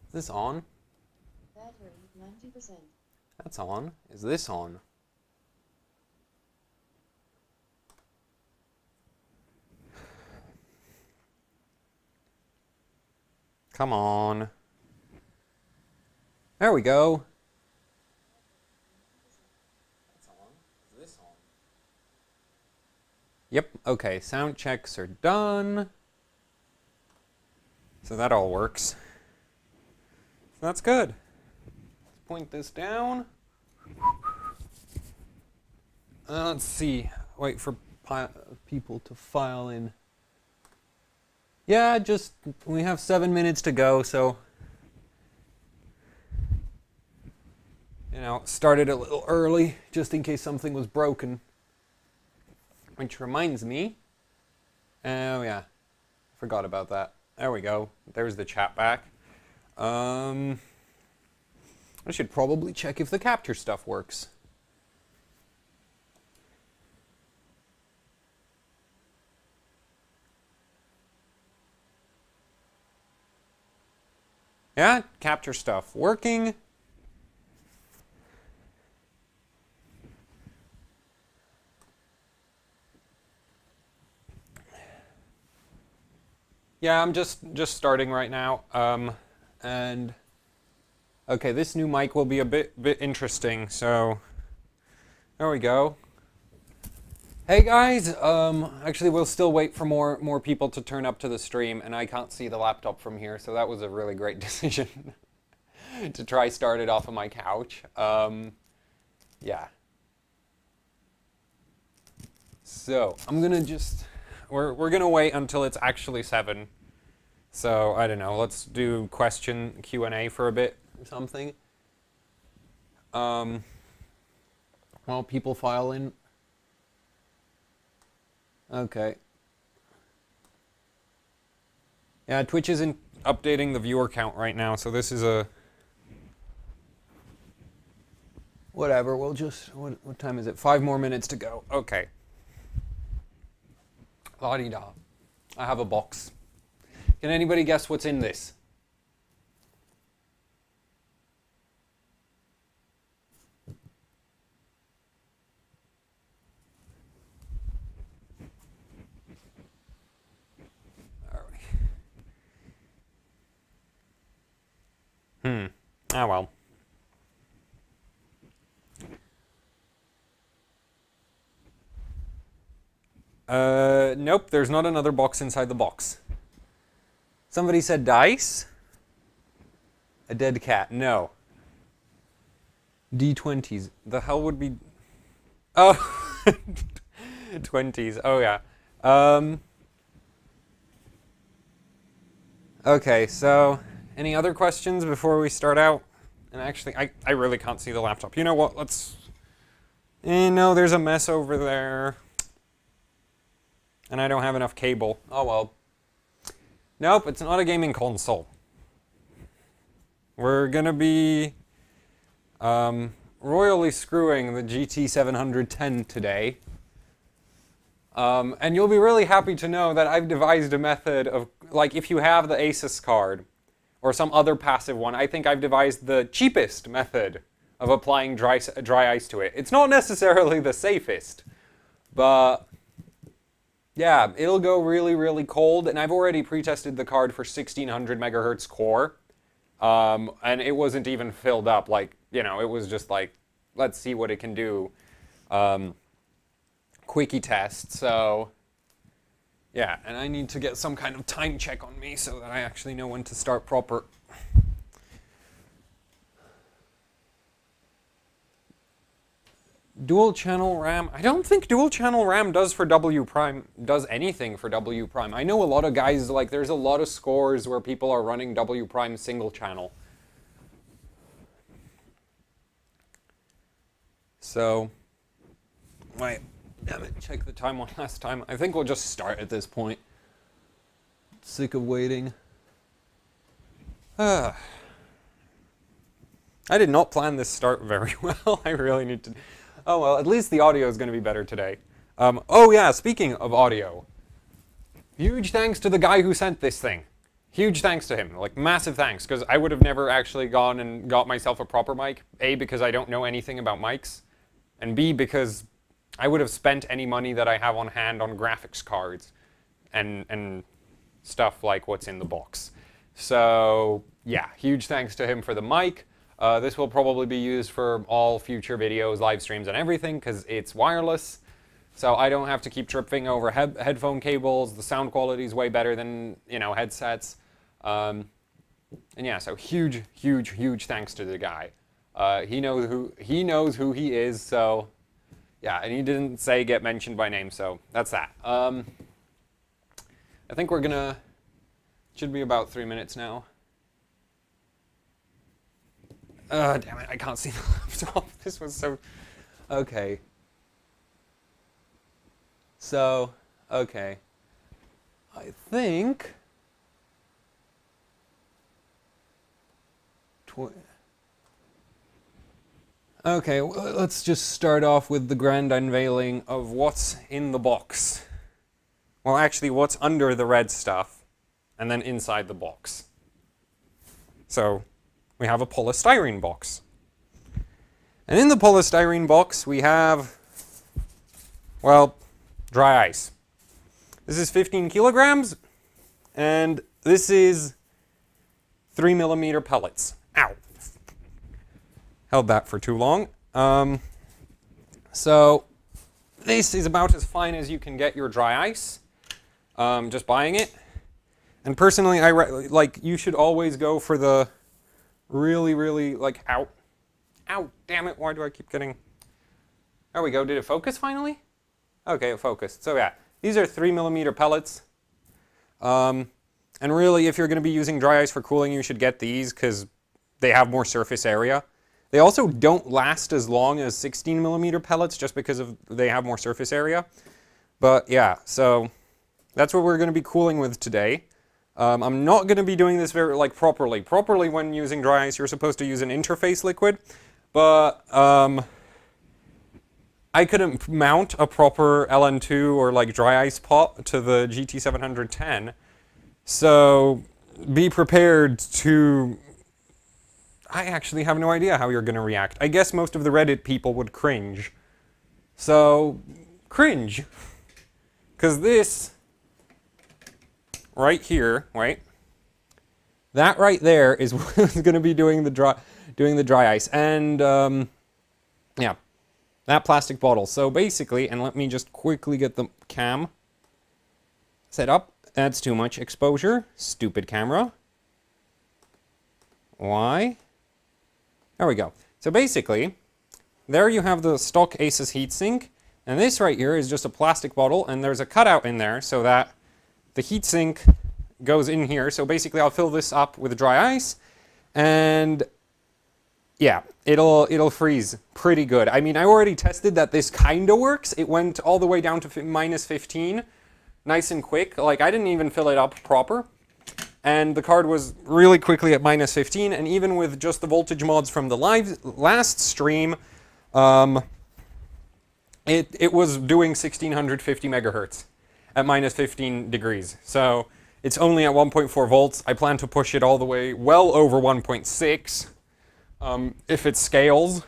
Is this on? Battery 90%. That's on. Is this on? Come on. There we go. That's on. Is this on? Yep, okay, sound checks are done. So that all works. So that's good. Let's point this down. Let's see. Wait for people to file in. Yeah, we have 7 minutes to go, so, started a little early, just in case something was broken. Which reminds me, oh yeah, forgot about that. There we go, there's the chat back. I should probably check if the capture stuff works. Yeah, capture stuff working. Yeah, I'm just starting right now. And okay, this new mic will be a bit interesting. So there we go. Hey guys, actually we'll still wait for more people to turn up to the stream, and I can't see the laptop from here, so that was a really great decision to try start it off of my couch. Yeah. So I'm gonna we're gonna wait until it's actually 7. So I don't know. Let's do question Q&A for a bit or something. While people file in. Okay. Yeah, Twitch isn't updating the viewer count right now, so this is a... Whatever, we'll just... What time is it? 5 more minutes to go. Okay. La-di-da. I have a box. Can anybody guess what's in this? Ah, well. Nope, there's not another box inside the box. Somebody said dice? A dead cat. No. D20s. The hell would be... Oh! 20s. Oh, yeah. Okay, so... Any other questions before we start out? And actually, I really can't see the laptop. You know what? Let's... no, there's a mess over there. And I don't have enough cable. Oh, well. Nope, it's not a gaming console. We're gonna be royally screwing the GT 710 today. And you'll be really happy to know that I've devised a method of, like, if you have the Asus card, or some other passive one, I think I've devised the cheapest method of applying dry ice to it. It's not necessarily the safest, but yeah, it'll go really, really cold, and I've already pre-tested the card for 1600 megahertz core, and it wasn't even filled up. Like, it was just like, let's see what it can do. Quickie test, so... Yeah, and I need to get some kind of time check on me so that I actually know when to start proper. Dual channel RAM. I don't think dual channel RAM does anything for W prime. I know a lot of guys, like, there's a lot of scores where people are running W prime single channel. So, wait. Damn it, check the time one last time. I think we'll just start at this point. Sick of waiting. I did not plan this start very well. I really need to... Oh well, at least the audio is going to be better today. Oh yeah, speaking of audio. Huge thanks to the guy who sent this thing. huge thanks to him, like massive thanks, because I would have never actually gone and got myself a proper mic. A, because I don't know anything about mics, and B, because I would have spent any money that I have on hand on graphics cards and stuff like what's in the box. So yeah, huge thanks to him for the mic. This will probably be used for all future videos, live streams, and everything, because it's wireless. So I don't have to keep tripping over headphone cables. The sound quality is way better than, you know, headsets. And yeah, so huge, huge, huge thanks to the guy. He knows who he is. So yeah, and he didn't say get mentioned by name. So that's that. I think we're gonna. Should be about 3 minutes now. Damn it! I can't see the laptop. This was so. Okay. So, okay. I think... Okay, well, let's just start off with the grand unveiling of what's in the box. Well, actually, what's under the red stuff, and then inside the box. So, we have a polystyrene box. And in the polystyrene box, we have, well, dry ice. This is 15 kilograms, and this is 3mm pellets. Ow. Held that for too long. So this is about as fine as you can get your dry ice, just buying it. And personally, like, you should always go for the really, really, like, ow, damn it, why do I keep getting, there we go, did it focus finally? Okay, it focused. So yeah, these are 3mm pellets. And really, if you're going to be using dry ice for cooling, you should get these because they have more surface area. They also don't last as long as 16mm pellets just because they have more surface area. But yeah, so that's what we're going to be cooling with today. I'm not going to be doing this properly. Properly, when using dry ice, you're supposed to use an interface liquid. But I couldn't mount a proper LN2 or like dry ice pot to the GT710. So be prepared to... I actually have no idea how you're going to react. I guess most of the Reddit people would cringe. So, cringe. Because this, right here, right? That right there is what's going to be doing the dry ice. And, yeah, that plastic bottle. So basically, and let me just quickly get the cam set up. That's too much exposure. Stupid camera. Why? There we go. So basically, there you have the stock Asus heatsink, and this right here is just a plastic bottle, and there's a cutout in there so that the heatsink goes in here. So basically, I'll fill this up with dry ice, and yeah, it'll freeze pretty good. I mean, I already tested that this kind of works. It went all the way down to minus 15, nice and quick. Like, I didn't even fill it up proper. And the card was really quickly at minus 15, and even with just the voltage mods from the last stream, it was doing 1650 megahertz at minus 15 degrees. So it's only at 1.4 volts. I plan to push it all the way well over 1.6 if it scales.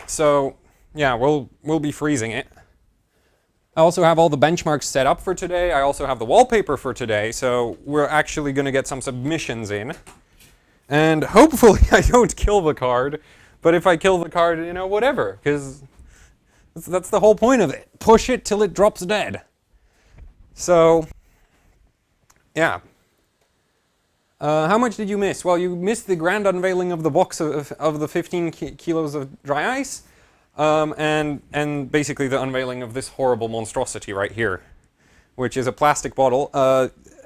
So yeah, we'll be freezing it. I also have all the benchmarks set up for today. I also have the wallpaper for today, so we're actually going to get some submissions in. And hopefully I don't kill the card, but if I kill the card, you know, whatever, because that's the whole point of it. Push it till it drops dead. So, yeah. How much did you miss? Well, you missed the grand unveiling of the box of the 15 kilos of dry ice. And basically the unveiling of this horrible monstrosity right here, which is a plastic bottle.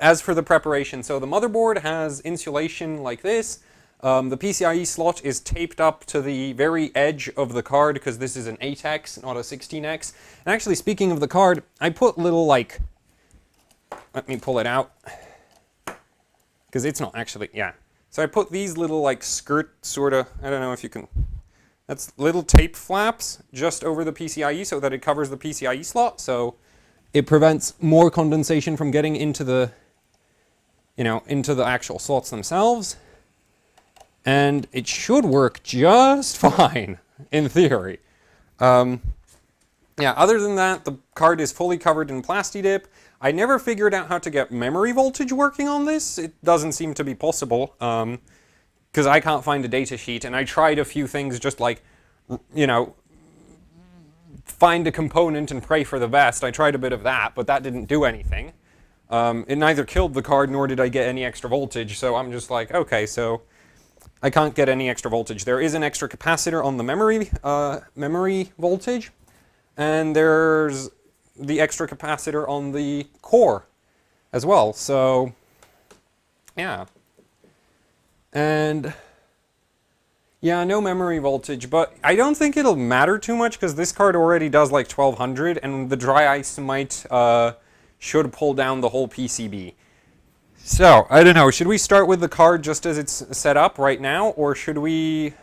As for the preparation, so the motherboard has insulation like this. The PCIe slot is taped up to the very edge of the card because this is an 8X, not a 16X. And actually, speaking of the card, I put little, like, let me pull it out, because it's not actually, yeah. So I put these little, like, skirt sort of, I don't know if you can... That's little tape flaps just over the PCIe so that it covers the PCIe slot, so it prevents more condensation from getting into the you know, into the actual slots themselves. And it should work just fine, in theory. Yeah, other than that, the card is fully covered in Plastidip. I never figured out how to get memory voltage working on this. It doesn't seem to be possible, because I can't find a data sheet, and I tried a few things just like, you know, find a component and pray for the best. I tried a bit of that, but that didn't do anything. It neither killed the card nor did I get any extra voltage, so I'm just like, okay, so I can't get any extra voltage. There is an extra capacitor on the memory voltage, and there's the extra capacitor on the core as well, so yeah. And yeah, no memory voltage, but I don't think it'll matter too much because this card already does like 1200, and the dry ice might should pull down the whole PCB. So, I don't know, should we start with the card just as it's set up right now, or should we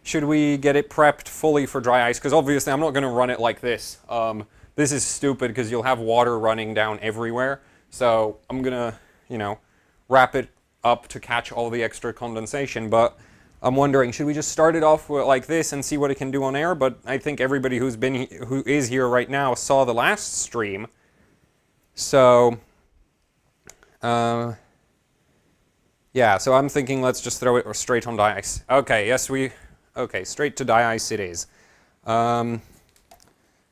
get it prepped fully for dry ice? Because obviously I'm not going to run it like this. This is stupid because you'll have water running down everywhere. So I'm going to, you know, wrap it up to catch all the extra condensation. But I'm wondering, should we just start it off with like this and see what it can do on air? But I think everybody who is here right now saw the last stream. So yeah, so I'm thinking let's just throw it straight on dry ice. Okay, yes, okay, straight to dry ice it is. Can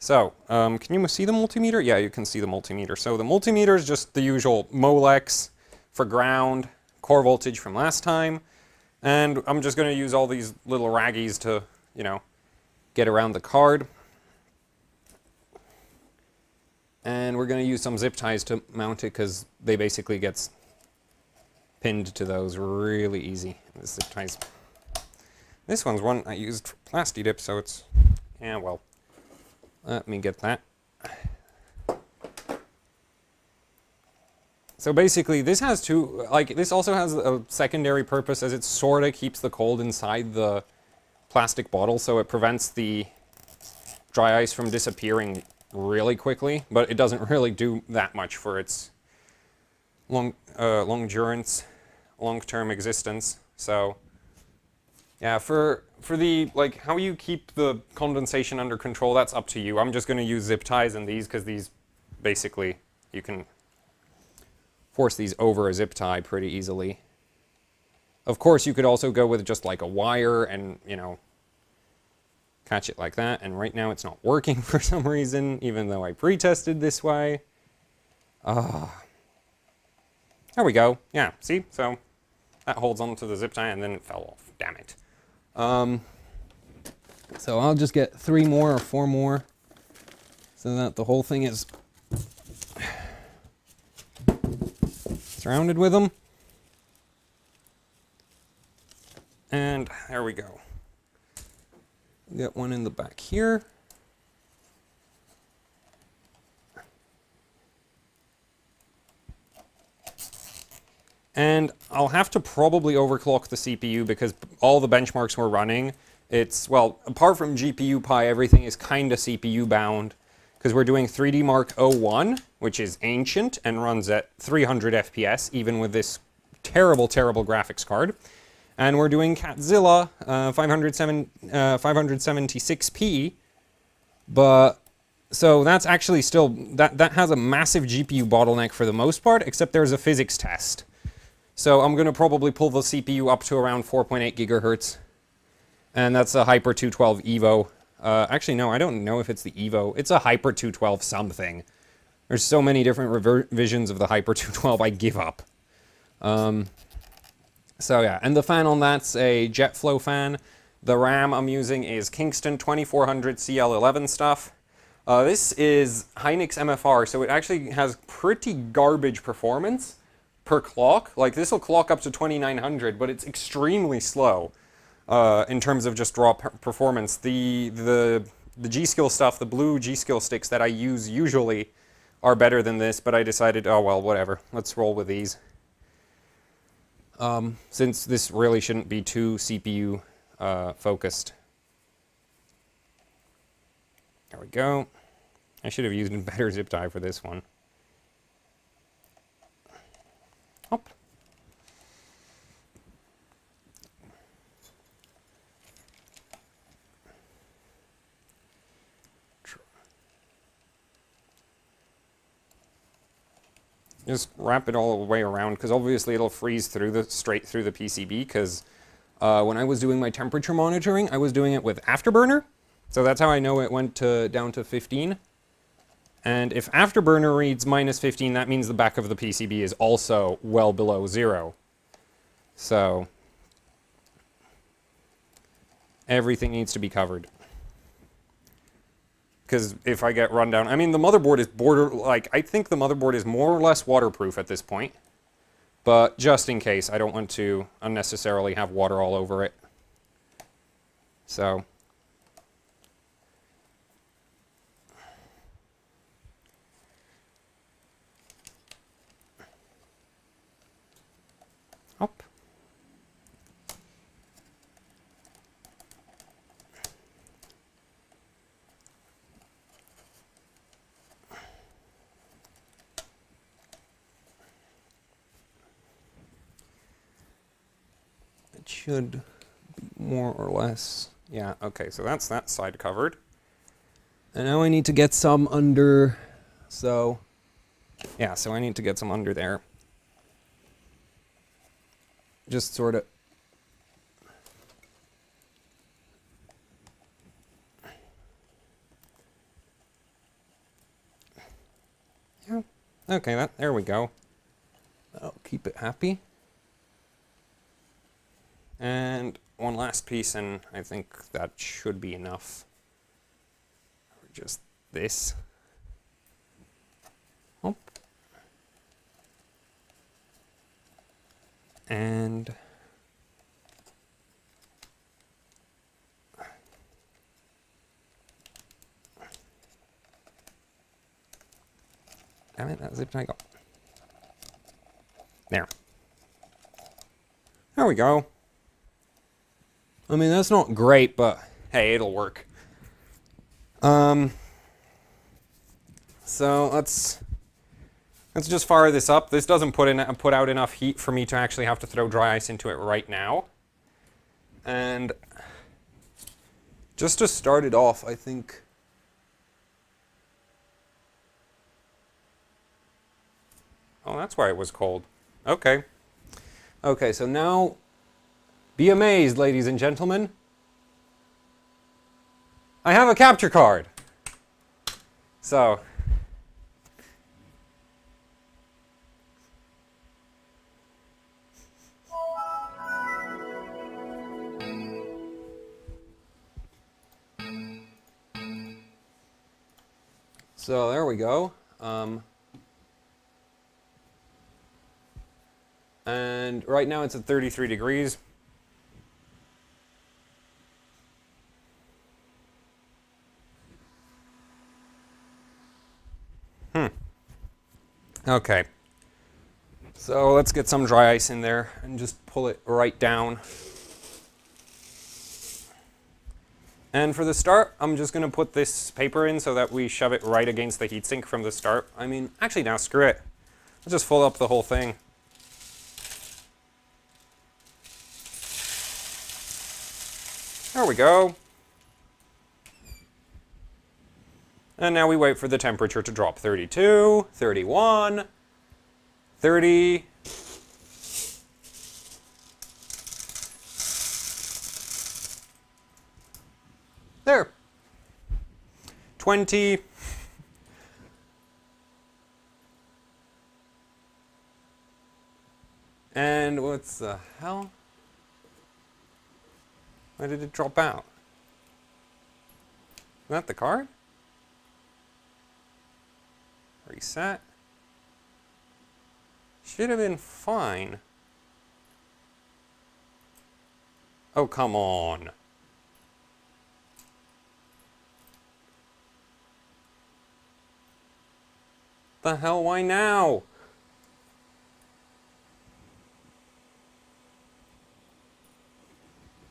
you see the multimeter? Yeah, you can see the multimeter. So the multimeter is just the usual Molex for ground, core voltage from last time. And I'm just going to use all these little raggies to, you know, get around the card. And we're going to use some zip ties to mount it because they basically get pinned to those really easy. The zip ties. This one's one I used for Plastidip, so it's, yeah, well, let me get that. So basically, this has two, like, this also has a secondary purpose as it sort of keeps the cold inside the plastic bottle, so it prevents the dry ice from disappearing really quickly, but it doesn't really do that much for its long-term existence. So yeah, for the, like, how you keep the condensation under control, that's up to you. I'm just going to use zip ties in these because these, basically, you can force these over a zip tie pretty easily. Of course, you could also go with just like a wire and, you know, catch it like that. And right now it's not working for some reason, even though I pre-tested this way. There we go. Yeah, see? So that holds onto the zip tie and then it fell off. Damn it. So I'll just get 3 more or 4 more so that the whole thing is surrounded with them. And there we go. Get one in the back here. And I'll have to probably overclock the CPU because all the benchmarks we're running, it's, well, apart from GPU Pi, everything is kind of CPU bound because we're doing 3D Mark 01, which is ancient and runs at 300 FPS, even with this terrible, terrible graphics card. And we're doing Catzilla 576p, but so that's actually still, that has a massive GPU bottleneck for the most part, except there's a physics test. So I'm going to probably pull the CPU up to around 4.8 gigahertz, and that's a Hyper 212 Evo. Actually, no, I don't know if it's the Evo. It's a Hyper 212 something. There's so many different revisions of the Hyper 212, I give up. So yeah, and the fan on that's a JetFlow fan. The RAM I'm using is Kingston 2400 CL11 stuff. This is Hynix MFR, so it actually has pretty garbage performance per clock. Like, this will clock up to 2900, but it's extremely slow in terms of just raw performance. The G-Skill stuff, the blue G-Skill sticks that I use usually are better than this, but I decided, oh well, whatever, let's roll with these. Since this really shouldn't be too CPU focused. There we go. I should have used a better zip tie for this one. just wrap it all the way around, because obviously it'll freeze straight through the PCB, because when I was doing my temperature monitoring, I was doing it with Afterburner. So that's how I know it went down to 15. And if Afterburner reads -15, that means the back of the PCB is also well below 0. So everything needs to be covered. Because if I get run down, I mean, the motherboard is I think the motherboard is more or less waterproof at this point. But just in case, I don't want to unnecessarily have water all over it. So up. It should be more or less, yeah, okay, so that's that side covered. And now I need to get some under, so, yeah, so I need to get some under there. Just sort of. Yeah, okay, there we go. That'll keep it happy. And one last piece, and I think that should be enough. Or just this. Up. And damn it, that zipped I got. There. There we go. I mean, that's not great, but hey, it'll work. So let's just fire this up. This doesn't put out enough heat for me to actually have to throw dry ice into it right now. And just to start it off, I think. Oh, that's why it was cold. Okay. Okay, so now be amazed, ladies and gentlemen. I have a capture card. So there we go. And right now it's at 33 degrees. Okay. So let's get some dry ice in there and just pull it right down. And for the start, I'm just going to put this paper in so that we shove it right against the heatsink from the start. I mean, actually, now screw it. Let's just fold up the whole thing. There we go. And now we wait for the temperature to drop. 32, 31, 30. There. 20. And what the hell? Why did it drop out? Is that the card? Reset. Should have been fine. Oh, come on. The hell, why now?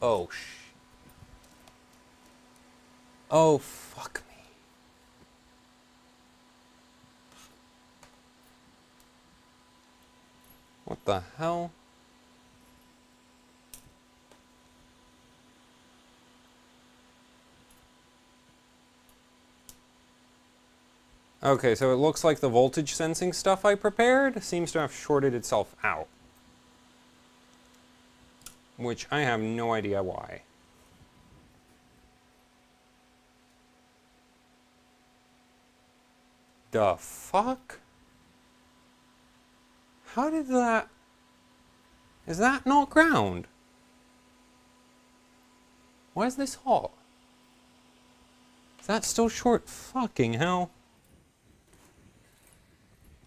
Oh, oh, fuck me. What the hell? Okay, so it looks like the voltage sensing stuff I prepared seems to have shorted itself out. Which I have no idea why. The fuck? How did that... Is that not ground? Why is this hot? Is that still short? Fucking hell.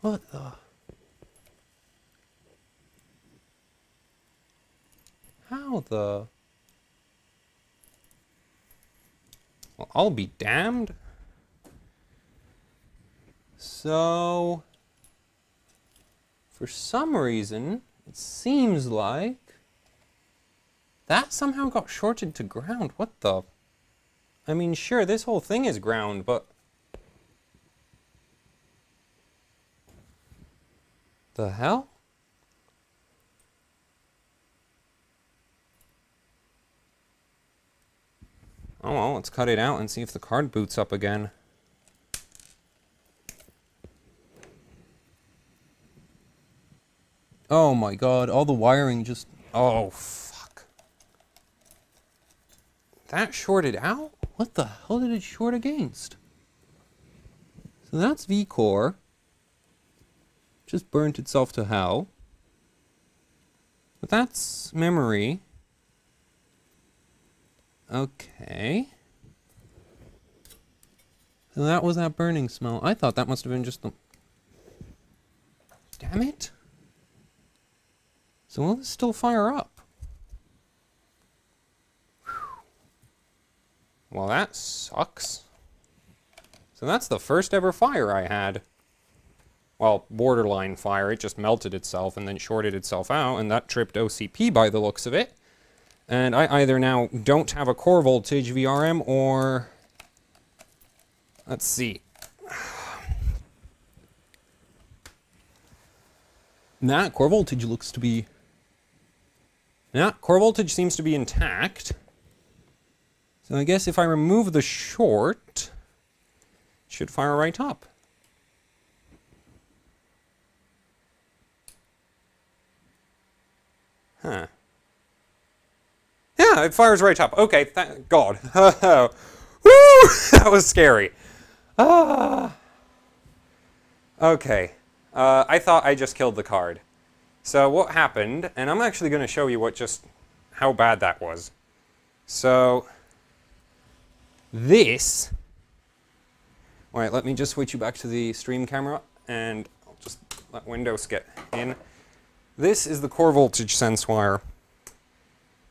What the... How the... Well, I'll be damned. So... For some reason, it seems like... That somehow got shorted to ground. What the... I mean, sure, this whole thing is ground, but... The hell? Oh well, let's cut it out and see if the card boots up again. Oh my god, all the wiring just... Oh, fuck. That shorted out? What the hell did it short against? So that's V-core. Just burnt itself to hell. But that's memory. Okay. So that was that burning smell. I thought that must have been just the... Damn it. So will this still fire up? Whew. Well, that sucks. So that's the first ever fire I had. Well, borderline fire. It just melted itself and then shorted itself out, and that tripped OCP by the looks of it. And I either now don't have a core voltage VRM or... Let's see. That core voltage looks to be... Yeah, core voltage seems to be intact. So I guess if I remove the short, it should fire right up. Huh. Yeah, it fires right up. Okay, thank God. Woo! That was scary. Ah. Okay. I thought I just killed the card. So what happened, and I'm actually going to show you how bad that was. So, this... Alright, let me just switch you back to the stream camera, and I'll just let Windows get in. This is the core voltage sense wire.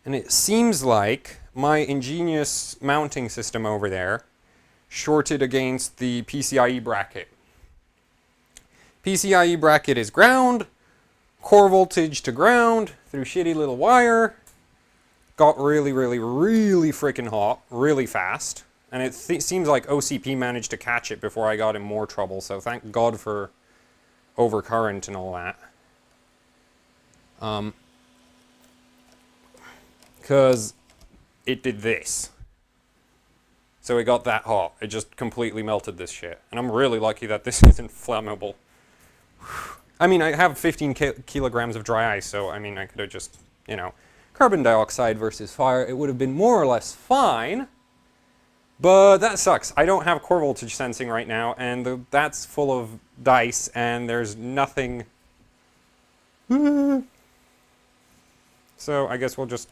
And it seems like my ingenious mounting system over there shorted against the PCIe bracket. PCIe bracket is ground, core voltage to ground through shitty little wire. Got really, really, really freaking hot, really fast. And it seems like OCP managed to catch it before I got in more trouble, so thank God for overcurrent and all that. Because it did this. So it got that hot. It just completely melted this shit. And I'm really lucky that this isn't flammable. I mean, I have 15 kilograms of dry ice, so I mean, I could have just, you know, carbon dioxide versus fire. It would have been more or less fine. But that sucks. I don't have core voltage sensing right now, and that's full of dice, and there's nothing... So I guess we'll just...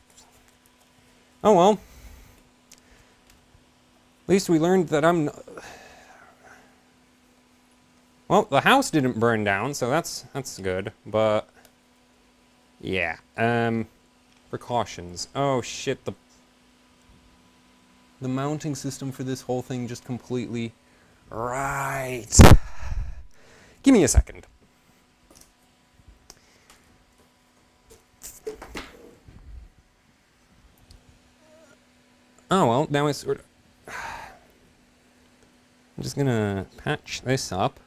Oh well. At least we learned that I'm... Well, the house didn't burn down, so that's good, but... Yeah. Precautions. Oh shit, the mounting system for this whole thing just completely... Right. Give me a second. Oh well, now it's sort of... I'm just gonna patch this up.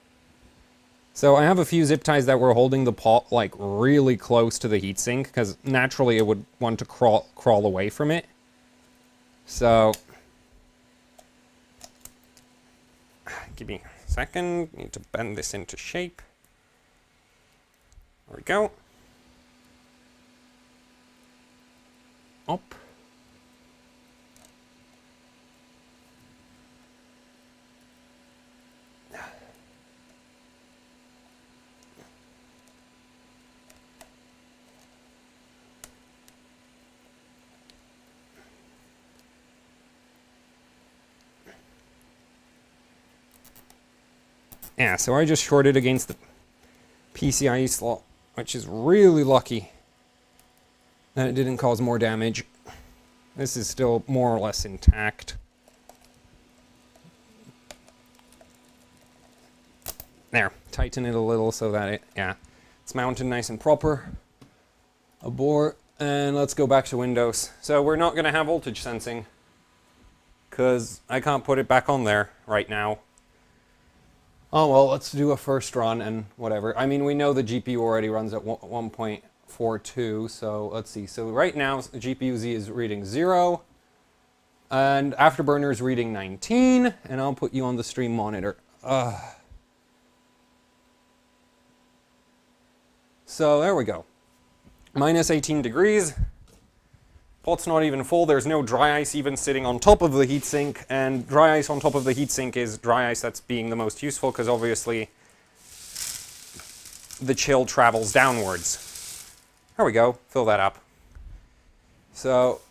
So I have a few zip ties that were holding the pot like really close to the heatsink, because naturally it would want to crawl away from it. So... Give me a second. Need to bend this into shape. There we go. Up. Yeah, so I just shorted against the PCIe slot, which is really lucky that it didn't cause more damage. This is still more or less intact. There, tighten it a little so that it's mounted nice and proper. Abort, and let's go back to Windows. So we're not going to have voltage sensing, because I can't put it back on there right now. Oh well, let's do a first run and whatever. I mean, we know the GPU already runs at 1.42, so let's see. So right now, GPU-Z is reading 0, and Afterburner is reading 19, and I'll put you on the stream monitor. So there we go. Minus 18 degrees. Pot's not even full. There's no dry ice even sitting on top of the heatsink, and dry ice on top of the heatsink is dry ice that's being the most useful because obviously the chill travels downwards. There we go. Fill that up. So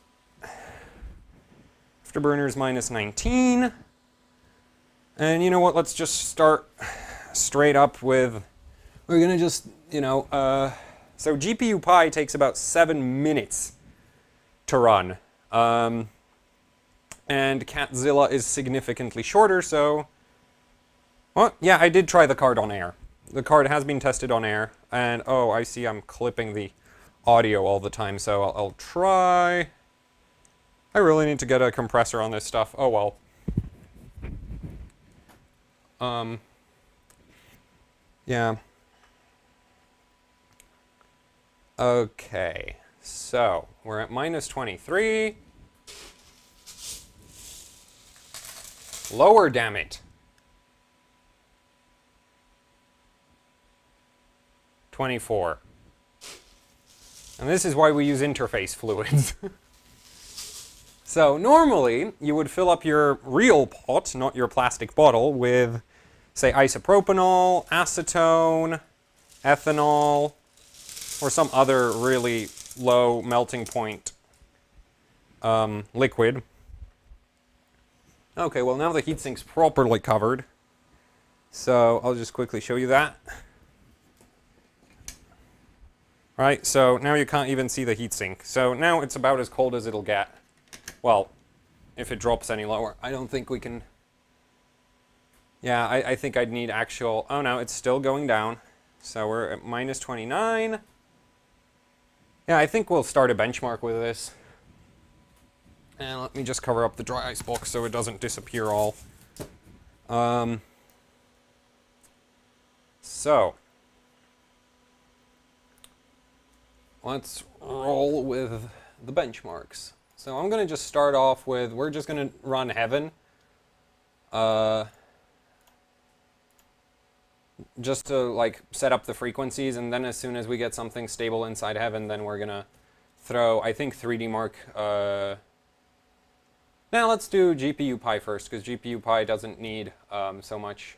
Afterburner's minus 19. And you know what? Let's just start straight up with, we're going to just, so GPU Pi takes about 7 minutes to run. And Catzilla is significantly shorter, so... Well, yeah, I did try the card on air. The card has been tested on air, and oh, I see I'm clipping the audio all the time, so I'll try... I really need to get a compressor on this stuff. Oh well. Yeah. Okay. So, we're at minus 23. Lower, damn it. 24. And this is why we use interface fluids. So, normally, you would fill up your real pot, not your plastic bottle, with, say, isopropanol, acetone, ethanol, or some other really low melting point liquid. Okay, well now the heatsink's properly covered, so I'll just quickly show you that. Right, so now you can't even see the heatsink. So now it's about as cold as it'll get. Well, if it drops any lower. I don't think we can... Yeah, I think I'd need actual... Oh no, it's still going down. So we're at minus 29. Yeah, I think we'll start a benchmark with this. And let me just cover up the dry ice box so it doesn't disappear all. So, let's roll with the benchmarks. So I'm going to just start off with, we're just going to run Heaven. Just to like set up the frequencies, and then as soon as we get something stable inside Heaven, then we're gonna throw, I think, 3D Mark. Now let's do GPU Pi first, because GPU Pi doesn't need so much.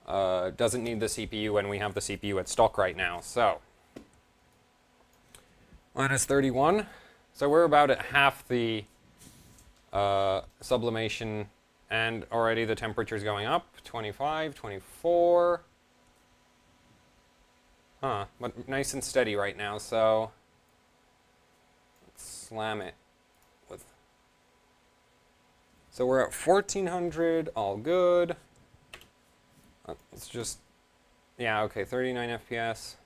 Doesn't need the CPU, and we have the CPU at stock right now. So minus 31. So we're about at half the sublimation. And already the temperature's going up, 25, 24. Huh, but nice and steady right now, so let's slam it with... So we're at 1400, all good. Let's just, yeah, okay, 39 FPS.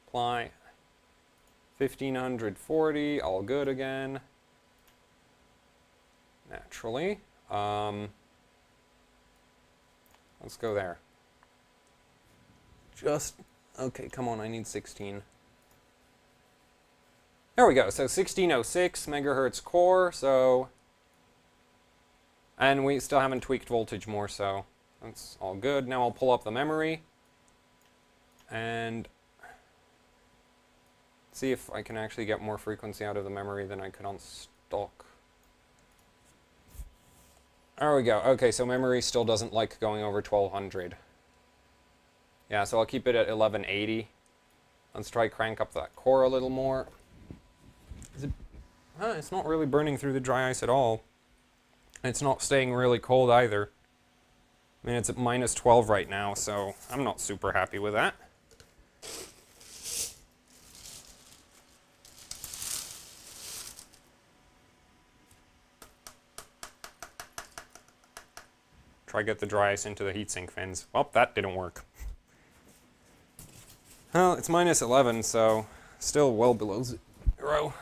Apply. 1540, all good again. Naturally. Let's go there. Just, okay, come on, I need 16. There we go, so 1606 megahertz core, so And we still haven't tweaked voltage more, so that's all good. Now I'll pull up the memory and see if I can actually get more frequency out of the memory than I could on stock. There we go. Okay, so memory still doesn't like going over 1200. Yeah, so I'll keep it at 1180. Let's try crank up that core a little more. Is it? It's not really burning through the dry ice at all. It's not staying really cold either. I mean, it's at minus 12 right now, so I'm not super happy with that. Try get the dry ice into the heatsink fins. Well, that didn't work. Well, it's minus 11, so still well below 0.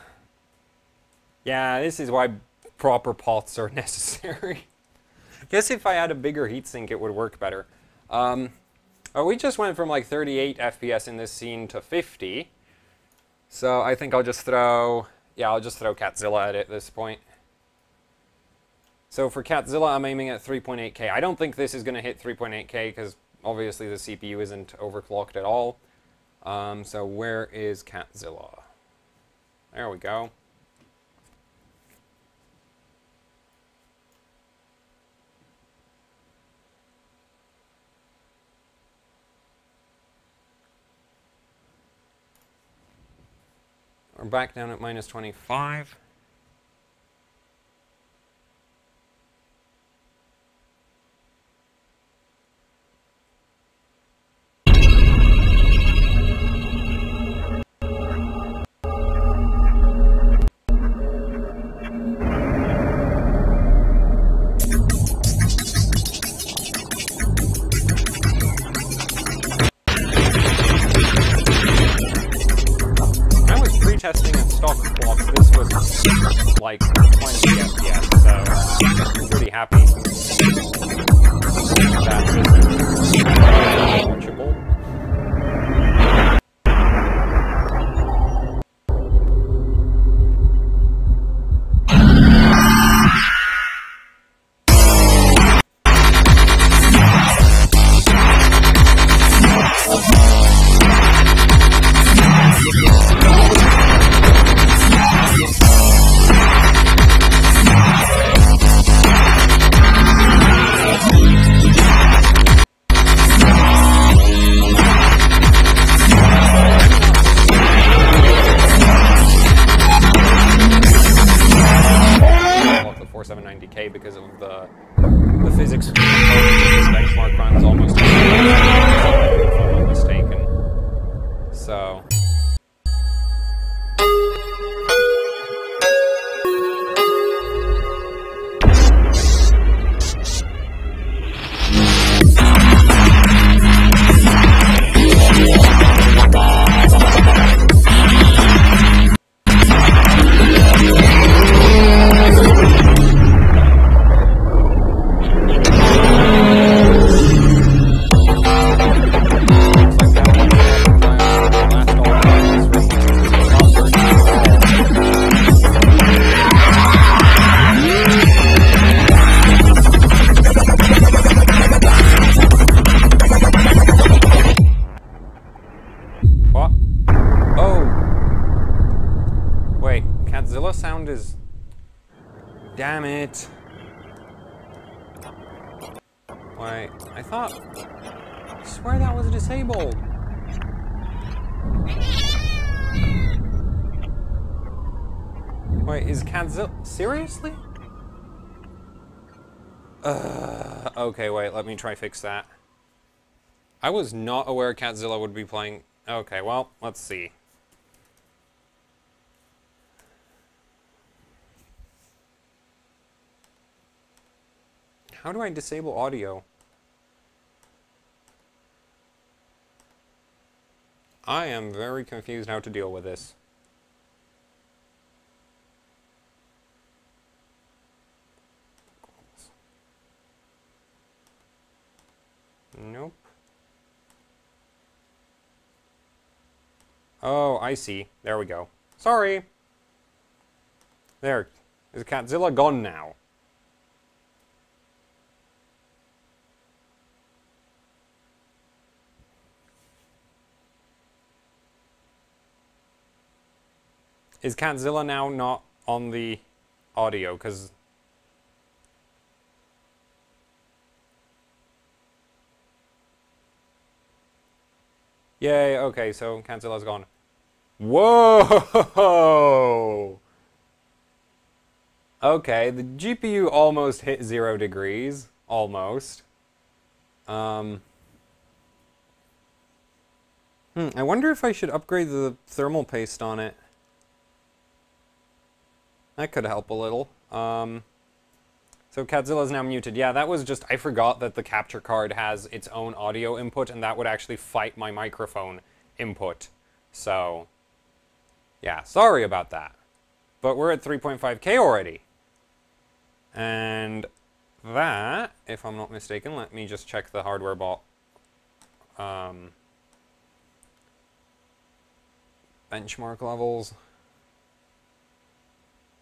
Yeah, this is why proper pots are necessary. I guess if I had a bigger heatsink, it would work better. We just went from like 38 FPS in this scene to 50. So I think I'll just throw, I'll just throw Catzilla at it at this point. So for Catzilla, I'm aiming at 3.8K. I don't think this is going to hit 3.8K because obviously the CPU isn't overclocked at all. So where is Catzilla? There we go. We're back down at minus 25. Testing at stock clocks, this was like 20 FPS, so I'm pretty happy that this is watchable. Because of the physics of this benchmark runs almost if I'm not mistaken. So sound is... Damn it. Wait, I thought... I swear that was disabled. Wait, is Catzilla... Seriously? Okay, wait, let me try fix that. I was not aware Catzilla would be playing... Okay, well, let's see. How do I disable audio? I am very confused how to deal with this. Nope. Oh, I see. There we go. Sorry. There. Is Catzilla gone now? Is Catzilla now not on the audio? Because... Yay, okay, so Catzilla's gone. Whoa! Okay, the GPU almost hit 0 degrees. Almost. I wonder if I should upgrade the thermal paste on it. That could help a little. So Catzilla's now muted. Yeah, that was just... I forgot that the capture card has its own audio input, and that would actually fight my microphone input. So, yeah, sorry about that. But we're at 3.5K already. And that, if I'm not mistaken, let me just check the hardware bot. Benchmark levels.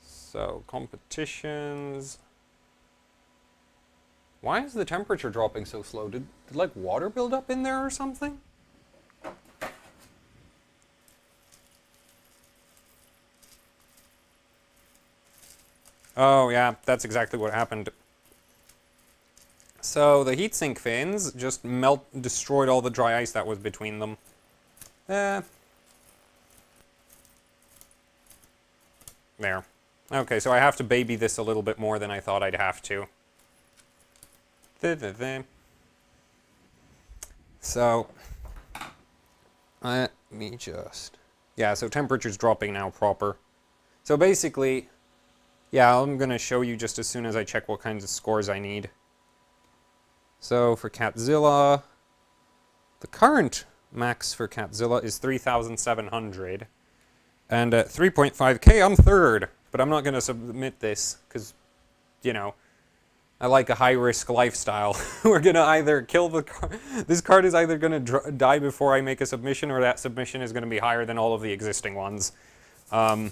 So, competitions. Why is the temperature dropping so slow? Did like water build up in there or something? Oh yeah, that's exactly what happened. So the heatsink fins just destroyed all the dry ice that was between them. There. Okay, so I have to baby this a little bit more than I thought I'd have to. So, let me just... Yeah, so temperature's dropping now proper. So basically, yeah, I'm going to show you just as soon as I check what kinds of scores I need. So for Catzilla, the current max for Catzilla is 3,700. And at 3.5K, I'm third. But I'm not going to submit this, because, you know, I like a high-risk lifestyle. We're going to either kill the card. This card is either going to die before I make a submission, or that submission is going to be higher than all of the existing ones. So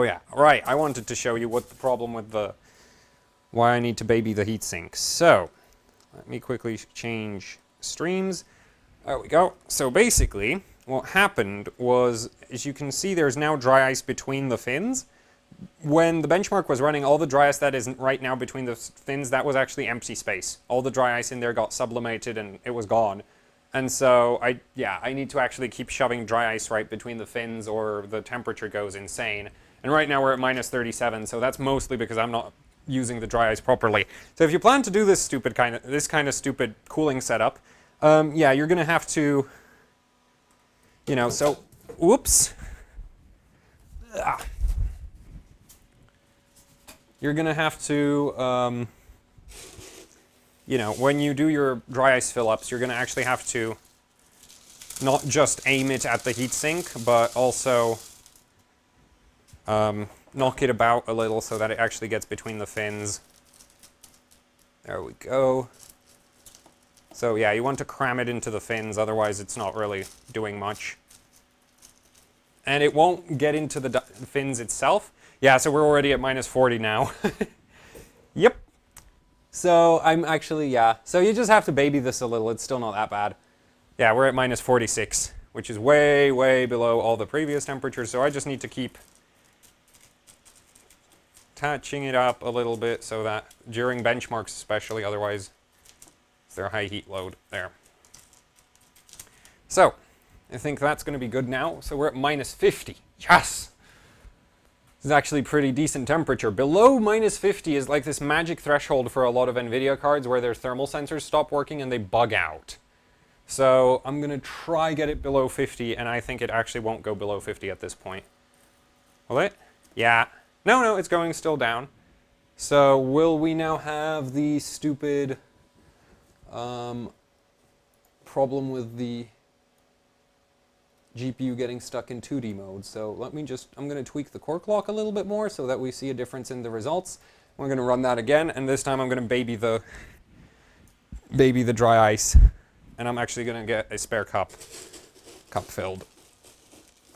yeah, right, I wanted to show you what the problem with the... why I need to baby the heatsink. So, let me quickly change streams. There we go. So basically, what happened was, as you can see, there's now dry ice between the fins. When the benchmark was running, all the dry ice that is right now between the fins, that was actually empty space. All the dry ice in there got sublimated and it was gone. And so, I need to actually keep shoving dry ice right between the fins or the temperature goes insane. And right now we're at minus 37, so that's mostly because I'm not using the dry ice properly. So if you plan to do this kind of stupid cooling setup, yeah, you're gonna have to, you know, so, whoops. You're gonna have to, you know, when you do your dry ice fill-ups, you're gonna actually have to not just aim it at the heatsink, but also knock it about a little so that it actually gets between the fins. There we go. So yeah, you want to cram it into the fins, otherwise it's not really doing much. And it won't get into the fins itself. Yeah, so we're already at minus 40 now. Yep. So I'm actually, yeah. So you just have to baby this a little. It's still not that bad. Yeah, we're at minus 46, which is way, way below all the previous temperatures. So I just need to keep touching it up a little bit so that during benchmarks especially, otherwise they're high heat load. There. So I think that's going to be good now. So we're at minus 50. Yes! This is actually pretty decent temperature. Below minus 50 is like this magic threshold for a lot of NVIDIA cards where their thermal sensors stop working and they bug out. So I'm going to try get it below 50, and I think it actually won't go below 50 at this point. Will it? Yeah. No, it's going still down. So will we now have the stupid problem with the GPU getting stuck in 2D mode? So let me just, I'm going to tweak the core clock a little bit more so that we see a difference in the results. We're going to run that again, and this time I'm going to baby the dry ice. And I'm actually going to get a spare cup filled.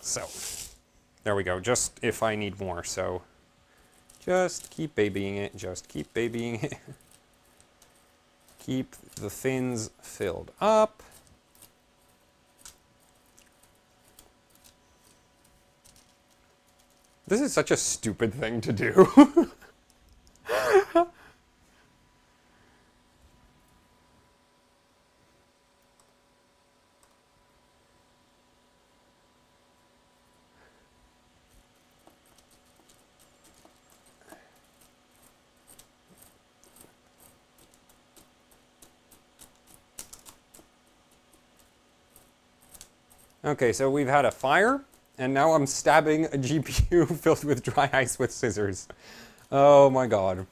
So there we go, just if I need more. So just keep babying it, just keep babying it. Keep the fins filled up. This is such a stupid thing to do. Okay, so we've had a fire, and now I'm stabbing a GPU filled with dry ice with scissors. Oh my god.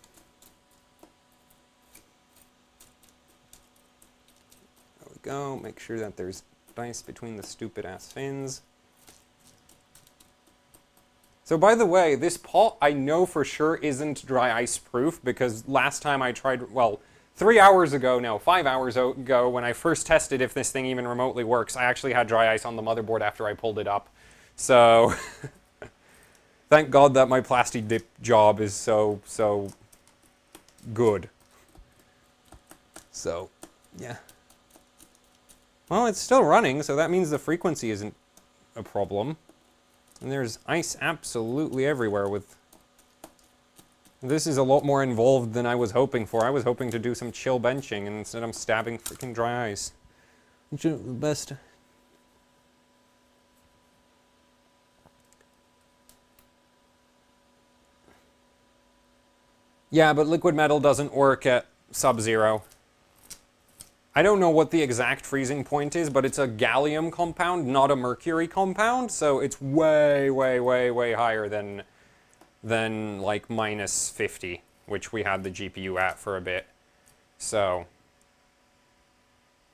There we go. Make sure that there's ice between the stupid ass fins. So by the way, this pot I know for sure isn't dry ice proof because last time I tried, well, 3 hours ago, no, 5 hours ago, when I first tested if this thing even remotely works, I actually had dry ice on the motherboard after I pulled it up. So, thank God that my plasti dip job is so good. So, yeah. Well, it's still running, so that means the frequency isn't a problem. And there's ice absolutely everywhere with... This is a lot more involved than I was hoping for. I was hoping to do some chill benching, and instead I'm stabbing freaking dry ice. Which is the best. Yeah, but liquid metal doesn't work at sub-zero. I don't know what the exact freezing point is, but it's a gallium compound, not a mercury compound, so it's way, way, way, way higher than like minus 50, which we had the GPU at for a bit. So,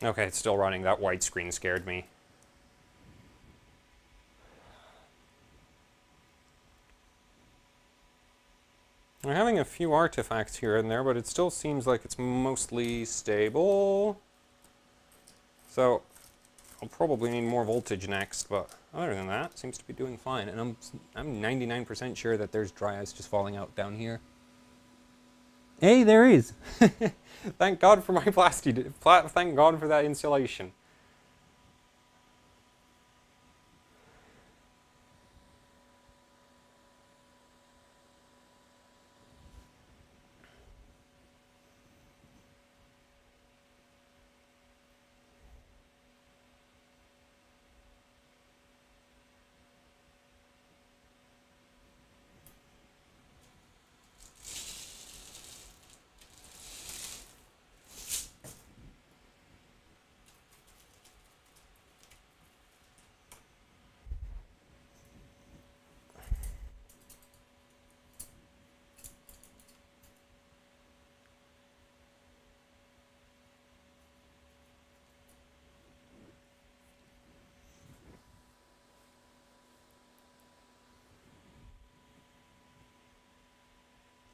okay, it's still running. That white screen scared me. We're having a few artifacts here and there, but it still seems like it's mostly stable. So, I'll probably need more voltage next, but other than that, it seems to be doing fine. And I'm 99% sure that there's dry ice just falling out down here. Hey, there is. Thank God for my plasti. Thank God for that insulation.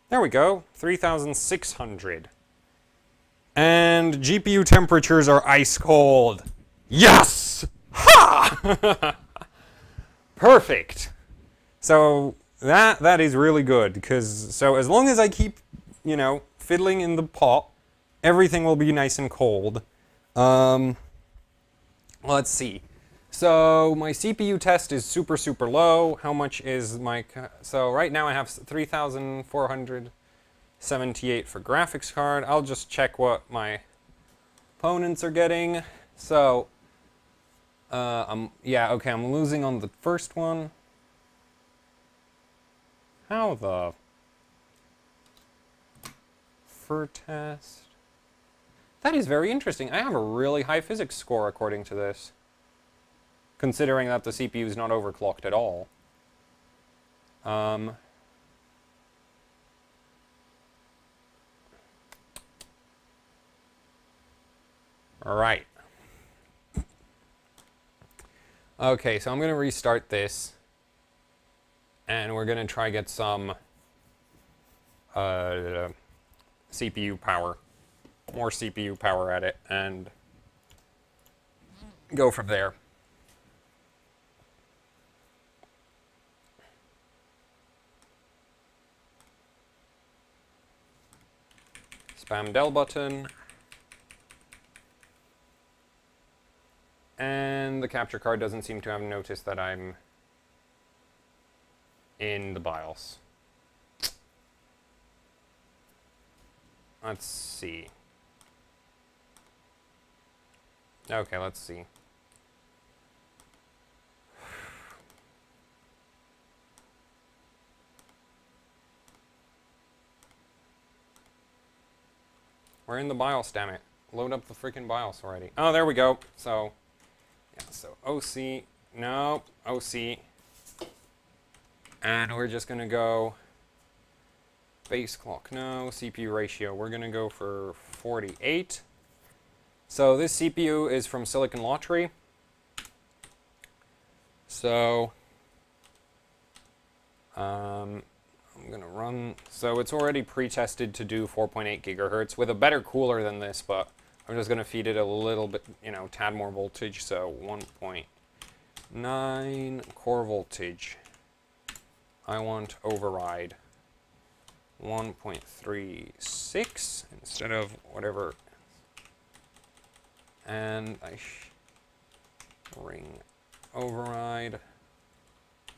There we go, 3,600. And GPU temperatures are ice cold. Yes! Ha! Perfect. So that is really good, because so as long as I keep, you know, fiddling in the pot, everything will be nice and cold. Let's see. So my CPU test is super, super low. How much is my... So right now I have 3,478 for graphics card. I'll just check what my opponents are getting. So, yeah, okay, I'm losing on the first one. How the... For test... That is very interesting. I have a really high physics score according to this, considering that the CPU is not overclocked at all. All right. Okay, so I'm going to restart this, and we're going to try get some CPU power, more CPU power at it, and go from there. Spam del button. And the capture card doesn't seem to have noticed that I'm in the BIOS. Let's see. Okay, let's see. We're in the BIOS, damn it. Load up the freaking BIOS already. Oh, there we go. So, yeah, so OC, no, OC. And we're just gonna go base clock, no, CPU ratio. We're gonna go for 48. So this CPU is from Silicon Lottery. So, I'm gonna run, so it's already pre-tested to do 4.8 gigahertz with a better cooler than this, but I'm just gonna feed it a little bit, you know, tad more voltage, so 1.9 core voltage. I want override 1.36 instead of whatever. And I ring override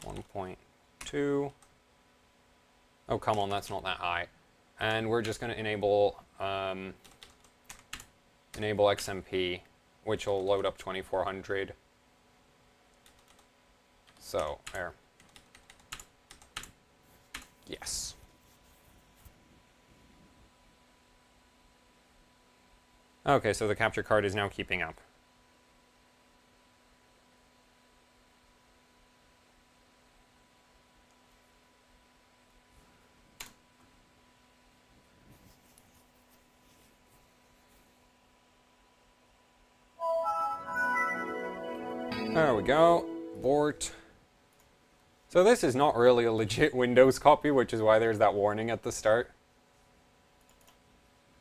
1.2. Oh, come on, that's not that high. And we're just going to enable XMP, which will load up 2400. So, there. Yes. Okay, so the capture card is now keeping up. There we go. Abort. So this is not really a legit Windows copy, which is why there's that warning at the start.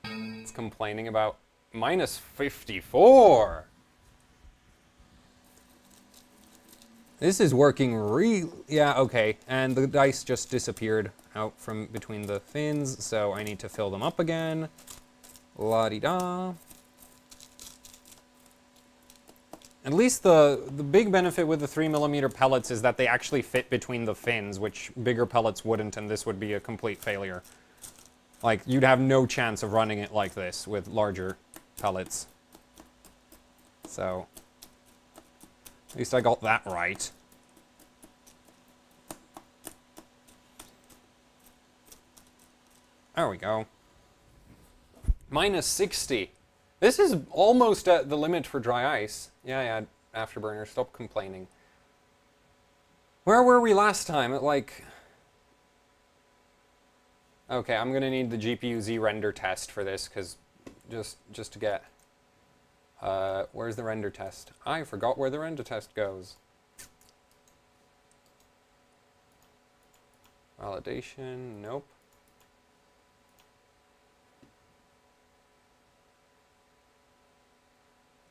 It's complaining about minus 54. This is working yeah, okay. And the dice just disappeared out from between the fins, so I need to fill them up again. La-di-da. At least the big benefit with the 3mm pellets is that they actually fit between the fins, which bigger pellets wouldn't, and this would be a complete failure. Like, you'd have no chance of running it like this with larger pellets. So, at least I got that right. There we go. Minus 60. This is almost at the limit for dry ice. Yeah, Afterburner, stop complaining. Where were we last time? At like... Okay, I'm gonna need the GPU-Z render test for this, because just to get... where's the render test? I forgot where the render test goes. Validation, nope.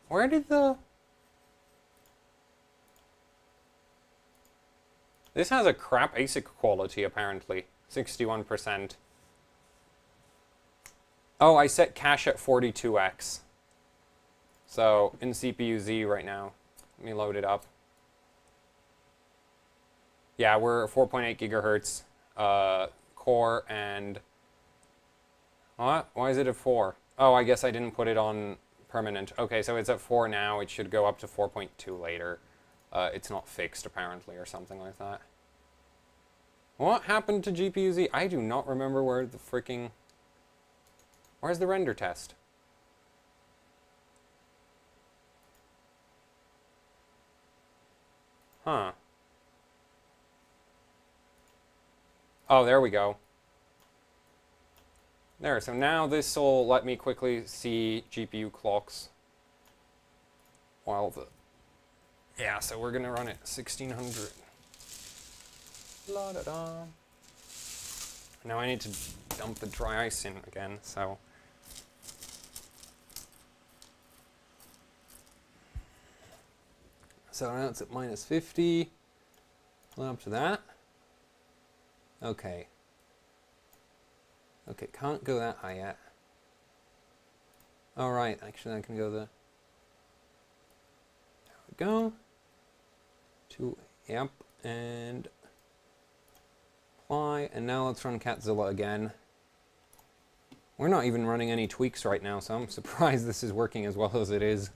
Where did the... This has a crap ASIC quality, apparently. 61%. Oh, I set cache at 42x. So, in CPU-Z right now. Let me load it up. Yeah, we're 4.8 gigahertz core, and... What? Why is it at 4? Oh, I guess I didn't put it on permanent. Okay, so it's at 4 now. It should go up to 4.2 later. It's not fixed, apparently, or something like that. What happened to GPU-Z? I do not remember where the freaking... Where's the render test? Huh. Oh, there we go. There, so now this will let me quickly see GPU clocks. While the... Yeah, so we're gonna run it 1600. La da da. Now I need to dump the dry ice in again, so... So now it's at minus 50. Up to that. Okay. Okay, can't go that high yet. Alright, actually I can go the... There we go. Yep, and... apply, and now let's run Catzilla again. We're not even running any tweaks right now, so I'm surprised this is working as well as it is.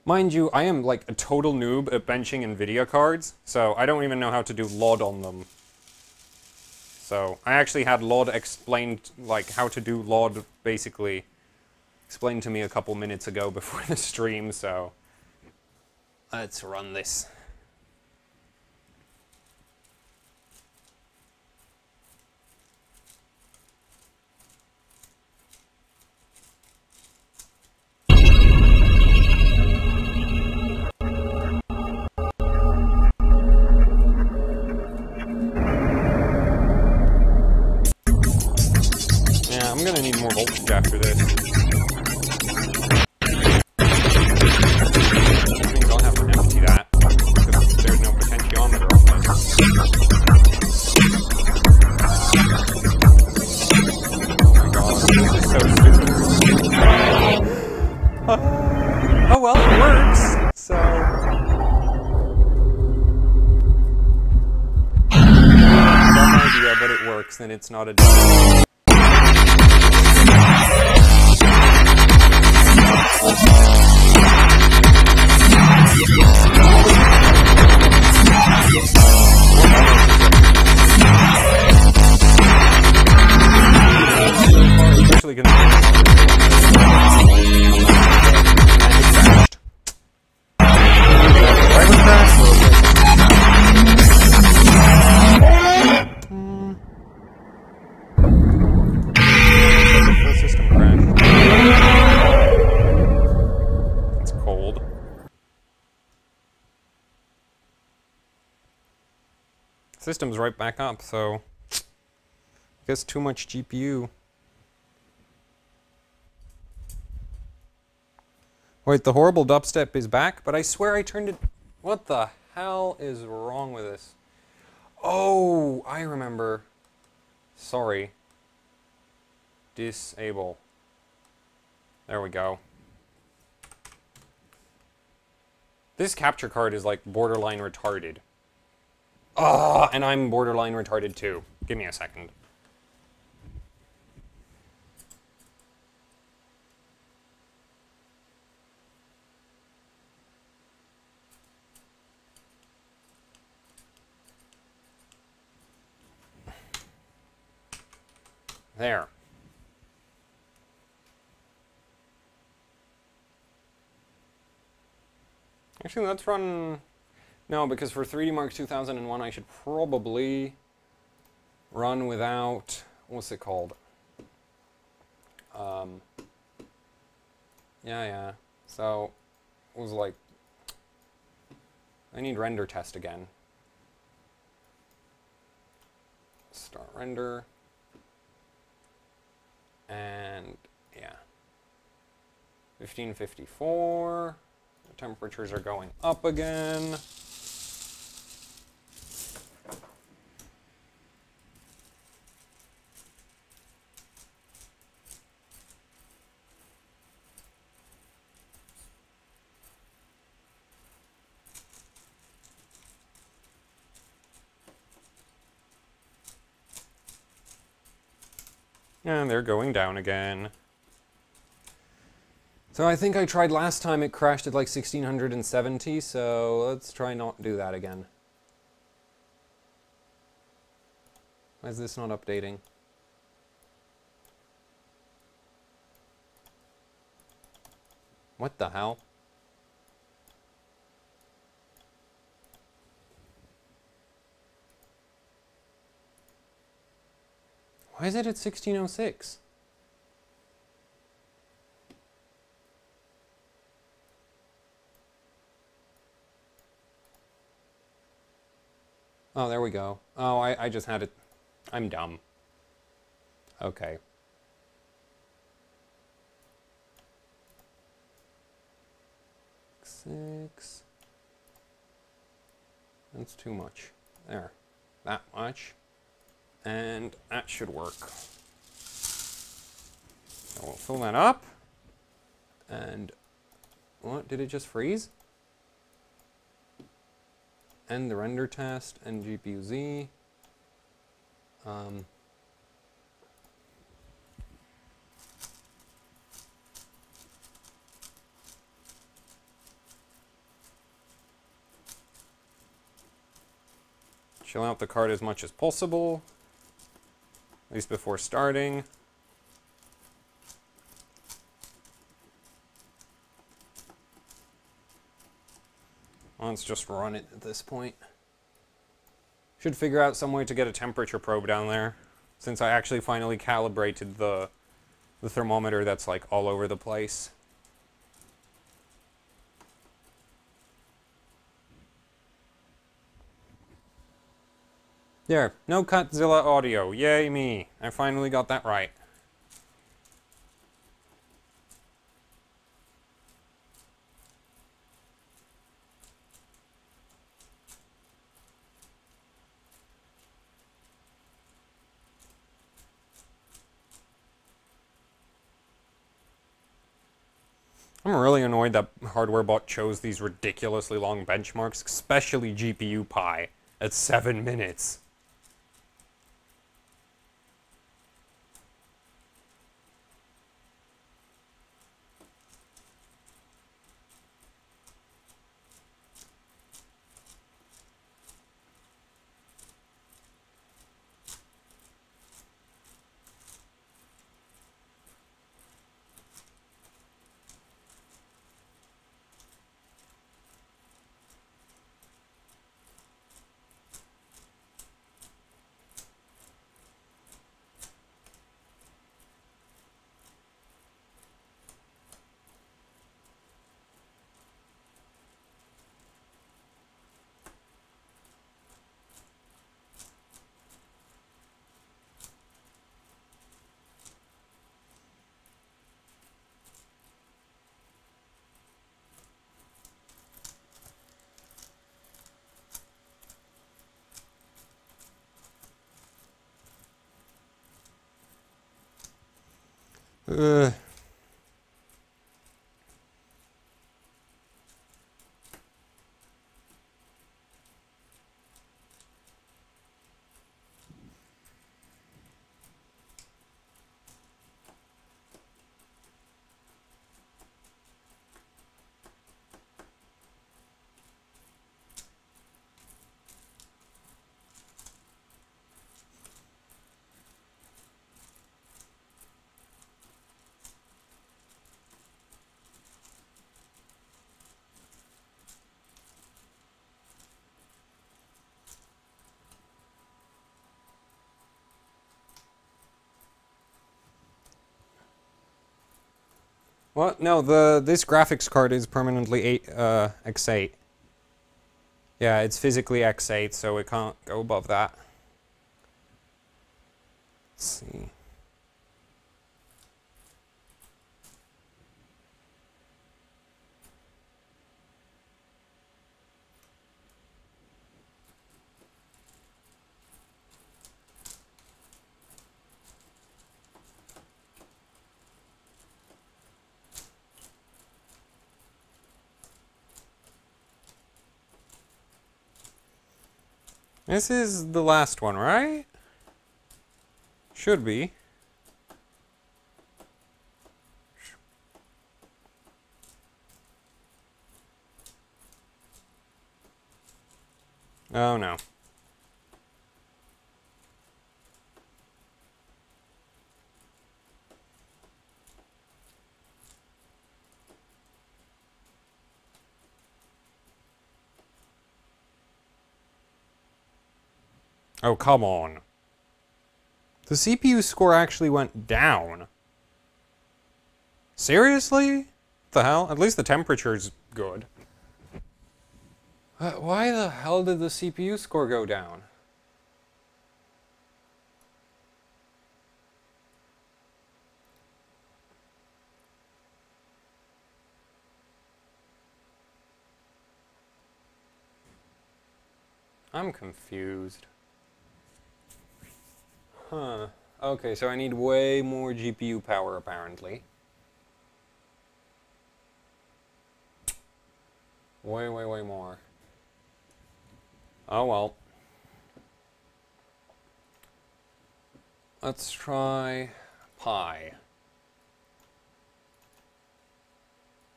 Mind you, I am like a total noob at benching NVIDIA cards, so I don't even know how to do LOD on them. So I actually had LOD explained, like how to do LOD basically explained to me a couple minutes ago before the stream, so let's run this. Yeah, I'm gonna need more voltage after this. Which means I'll have to empty that, because there's no potentiometer on this. Oh my god, this is so stupid. Oh well, it works, so... Dumb idea, but it works, then it's not a dumb. Especially gonna system crash. It's cold. System's right back up, so I guess too much GPU. Wait, the horrible dubstep is back, but I swear I turned it... What the hell is wrong with this? Oh, I remember. Sorry. Disable. There we go. This capture card is like borderline retarded. Ah, and I'm borderline retarded too. Give me a second. There. Actually, let's run... No, because for 3D Mark 2001, I should probably run without... What's it called? Yeah. So, it was like... I need render test again. Start render. And, yeah. 1554. The temperatures are going up again. And they're going down again. So I think I tried last time, it crashed at like 1670, so let's try not do that again. Why is this not updating? What the hell? Why is it at 1606? Oh, there we go. Oh, I just had it. I'm dumb. Okay. Six. That's too much. There. That much. And that should work. So we'll fill that up. And what? Did it just freeze? End the render test and GPU Z. Um, chill out the card as much as possible, at least before starting. Let's just run it at this point. Should figure out some way to get a temperature probe down there, since I actually finally calibrated the thermometer that's like all over the place. There, no Cutzilla audio. Yay me. I finally got that right. I'm really annoyed that HardwareBot chose these ridiculously long benchmarks, especially GPU Pi at 7 minutes. Ugh. What? No, this graphics card is permanently X8. Yeah, it's physically X8, so it can't go above that. Let's see. This is the last one, right? Should be. Oh no. Oh, come on. The CPU score actually went down. Seriously? What the hell? At least the temperature's good. Why the hell did the CPU score go down? I'm confused. Huh. Okay, so I need way more GPU power, apparently. Way more. Oh well. Let's try pi.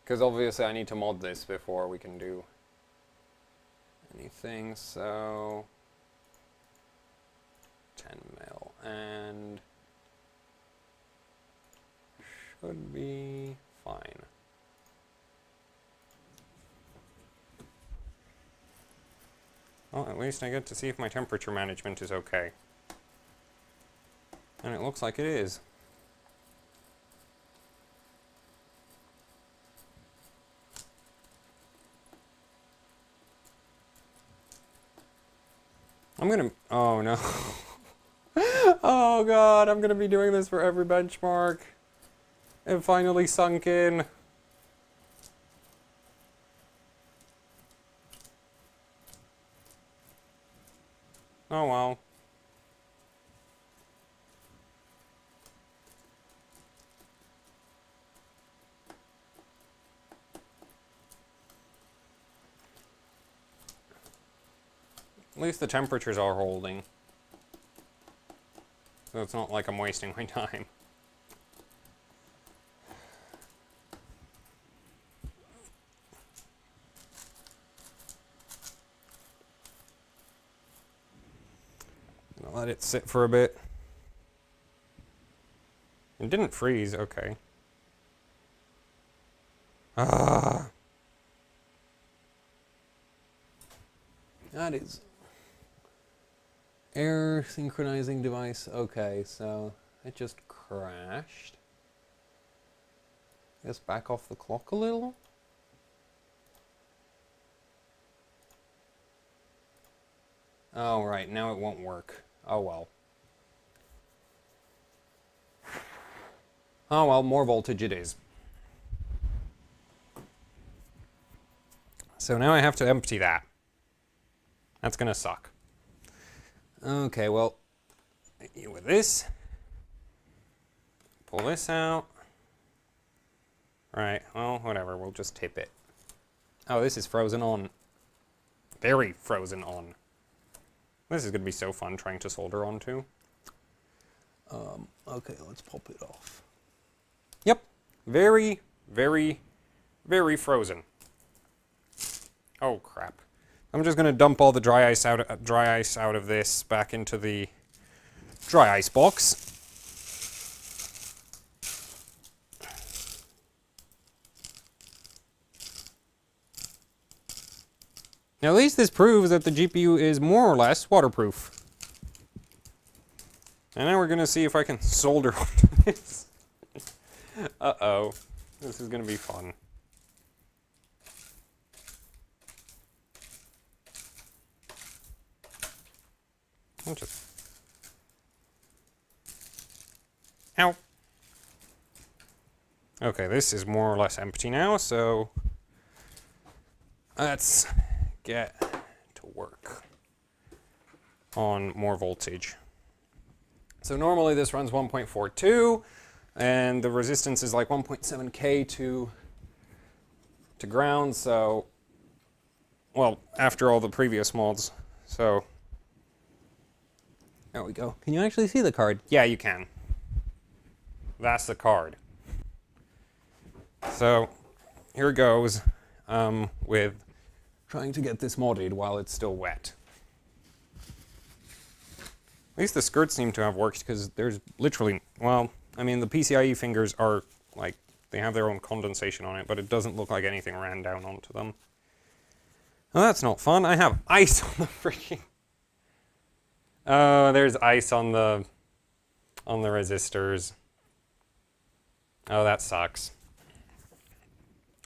Because obviously I need to mod this before we can do anything, so 10 mil, and should be fine. Well, at least I get to see if my temperature management is okay. And it looks like it is. Oh no. Oh god, I'm gonna be doing this for every benchmark. It finally sunk in. Oh well. At least the temperatures are holding. So it's not like I'm wasting my time. Gonna let it sit for a bit. It didn't freeze, okay. Ah. That is error synchronizing device. Okay, so it just crashed. Let's back off the clock a little. Oh, right, now it won't work. Oh well. Oh well, more voltage it is. So now I have to empty that. That's gonna suck. Okay, well, with this, pull this out. Right, well, whatever, we'll just tip it. Oh, this is frozen on. Very frozen on. This is gonna be so fun trying to solder onto. Okay, let's pop it off. Yep, very, very, very frozen. Oh crap. I'm just gonna dump all the dry ice out of this back into the dry ice box. Now, at least this proves that the GPU is more or less waterproof. And now we're gonna see if I can solder onto this. Uh-oh. This is gonna be fun. I'll just... Ow. Okay, this is more or less empty now, so let's get to work on more voltage. So normally this runs 1.42, and the resistance is like 1.7K to ground, so, well, after all the previous mods, so there we go. Can you actually see the card? Yeah, you can. That's the card. So here goes with trying to get this modded while it's still wet. At least the skirts seem to have worked because there's literally, well, I mean the PCIe fingers are like, they have their own condensation on it, but it doesn't look like anything ran down onto them. Well, that's not fun. I have ice on the freaking... Oh, there's ice on the resistors. Oh, that sucks.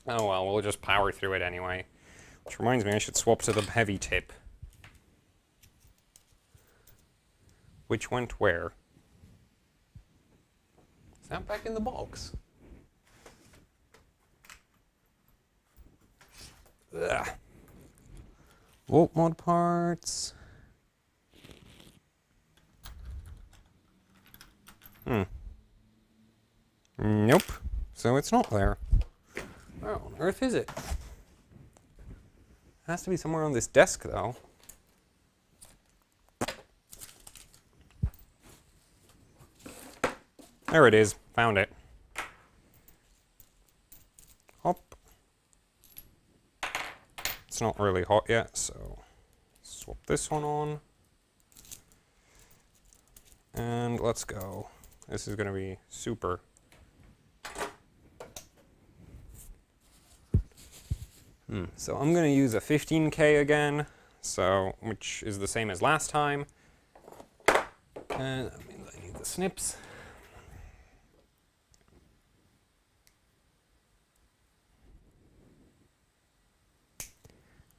Oh well, we'll just power through it anyway. Which reminds me, I should swap to the heavy tip. Which went where? Is that back in the box? Ugh. Volt mod parts. Nope. So it's not there. Where on earth is it? It has to be somewhere on this desk, though. There it is. Found it. Hop. It's not really hot yet, so swap this one on. And let's go. This is going to be super. So I'm going to use a 15K again, so which is the same as last time. And that means I need the snips.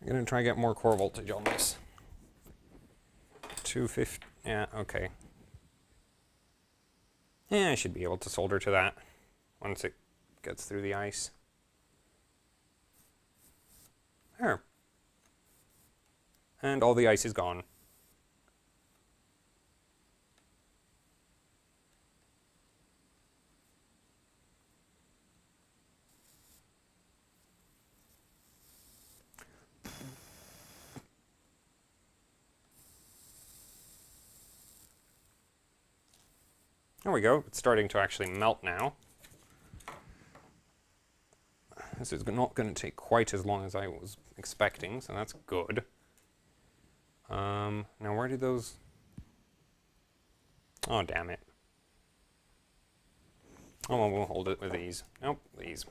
I'm going to try to get more core voltage on this. 250, yeah, okay. Yeah, I should be able to solder to that once it gets through the ice. There. And all the ice is gone. There we go. It's starting to actually melt now. This is not going to take quite as long as I was expecting, so that's good. Now where did those... Oh, damn it. Oh, well, we'll hold it with these. Nope, these.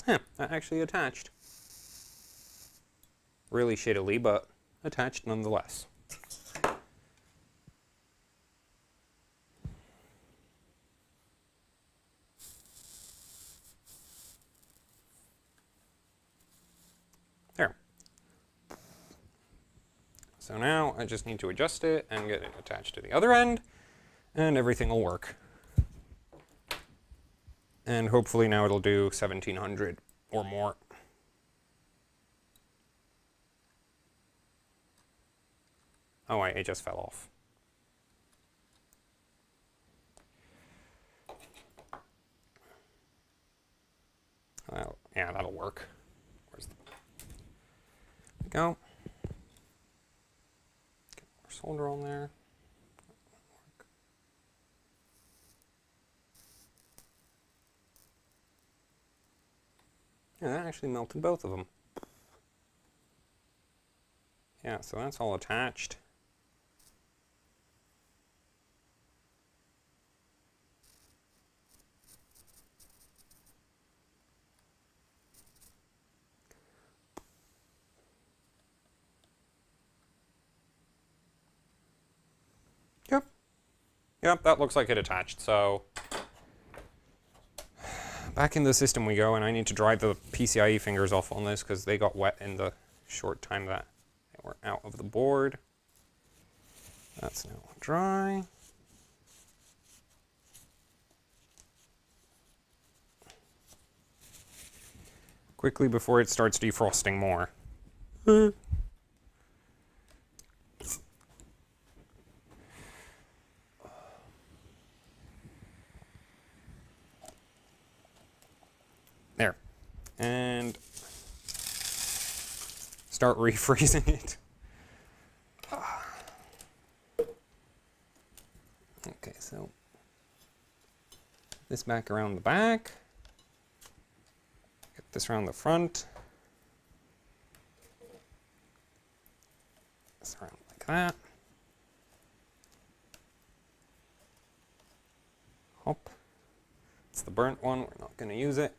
Huh, that actually attached. Really shittily, but attached nonetheless. There. So now I just need to adjust it and get it attached to the other end, and everything will work. And hopefully now it'll do 1700 or more. Oh wait, it just fell off. Well, yeah, that'll work. Where's the... There we go. Get more solder on there. Yeah, that actually melted both of them. Yeah, so that's all attached. Yep, that looks like it attached, so back in the system we go, and I need to dry the PCIe fingers off on this because they got wet in the short time that they were out of the board. That's now dry. Quickly before it starts defrosting more. There. And start refreezing it. Okay, so this back around the back. Get this around the front. This around like that. Hop. It's the burnt one. We're not going to use it.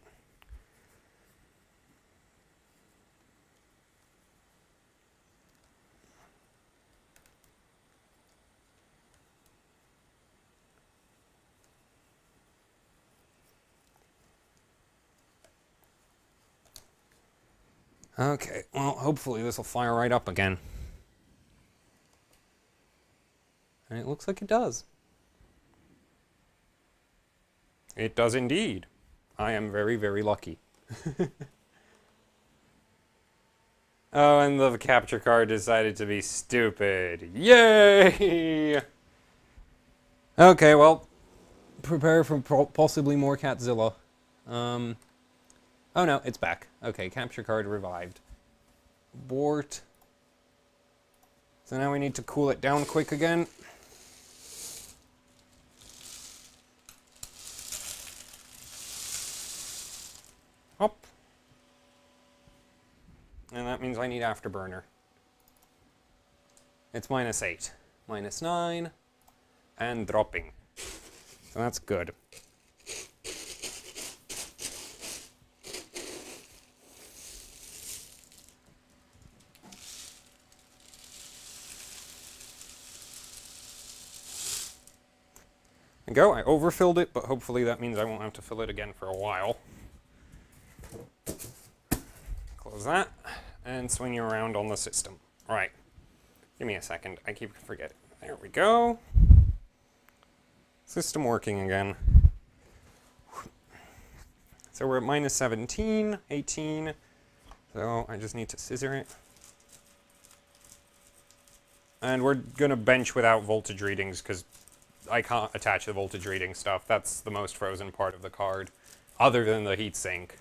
Okay, well, hopefully this will fire right up again. And it looks like it does. It does indeed. I am very, very lucky. Oh, and the capture card decided to be stupid. Yay! Okay, well, prepare for possibly more Catzilla. Oh no, it's back. Okay, capture card revived. Abort. So now we need to cool it down quick again. Hop. And that means I need afterburner. It's -8. -9. And dropping. So that's good. Go. I overfilled it, but hopefully that means I won't have to fill it again for a while. Close that, and swing you around on the system. All right. Give me a second. I keep forgetting. There we go. System working again. So we're at -17, 18. So I just need to scissor it. And we're going to bench without voltage readings because I can't attach the voltage reading stuff. That's the most frozen part of the card, other than the heatsink.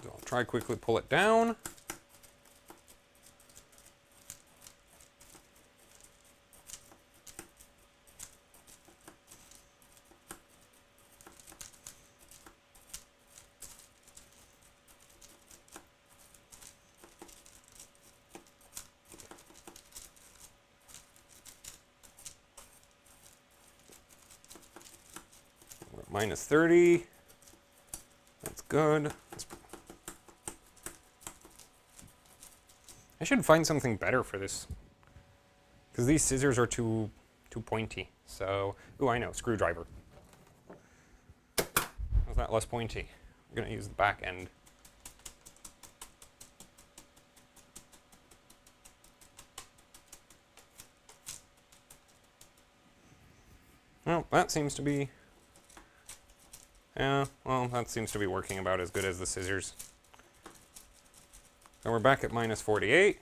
So I'll try quickly pull it down. -30. That's good. I should find something better for this, because these scissors are too pointy. So, ooh, I know, screwdriver. How's that less pointy? I'm gonna use the back end. Well, that seems to be. Yeah, well, that seems to be working about as good as the scissors. So we're back at -48.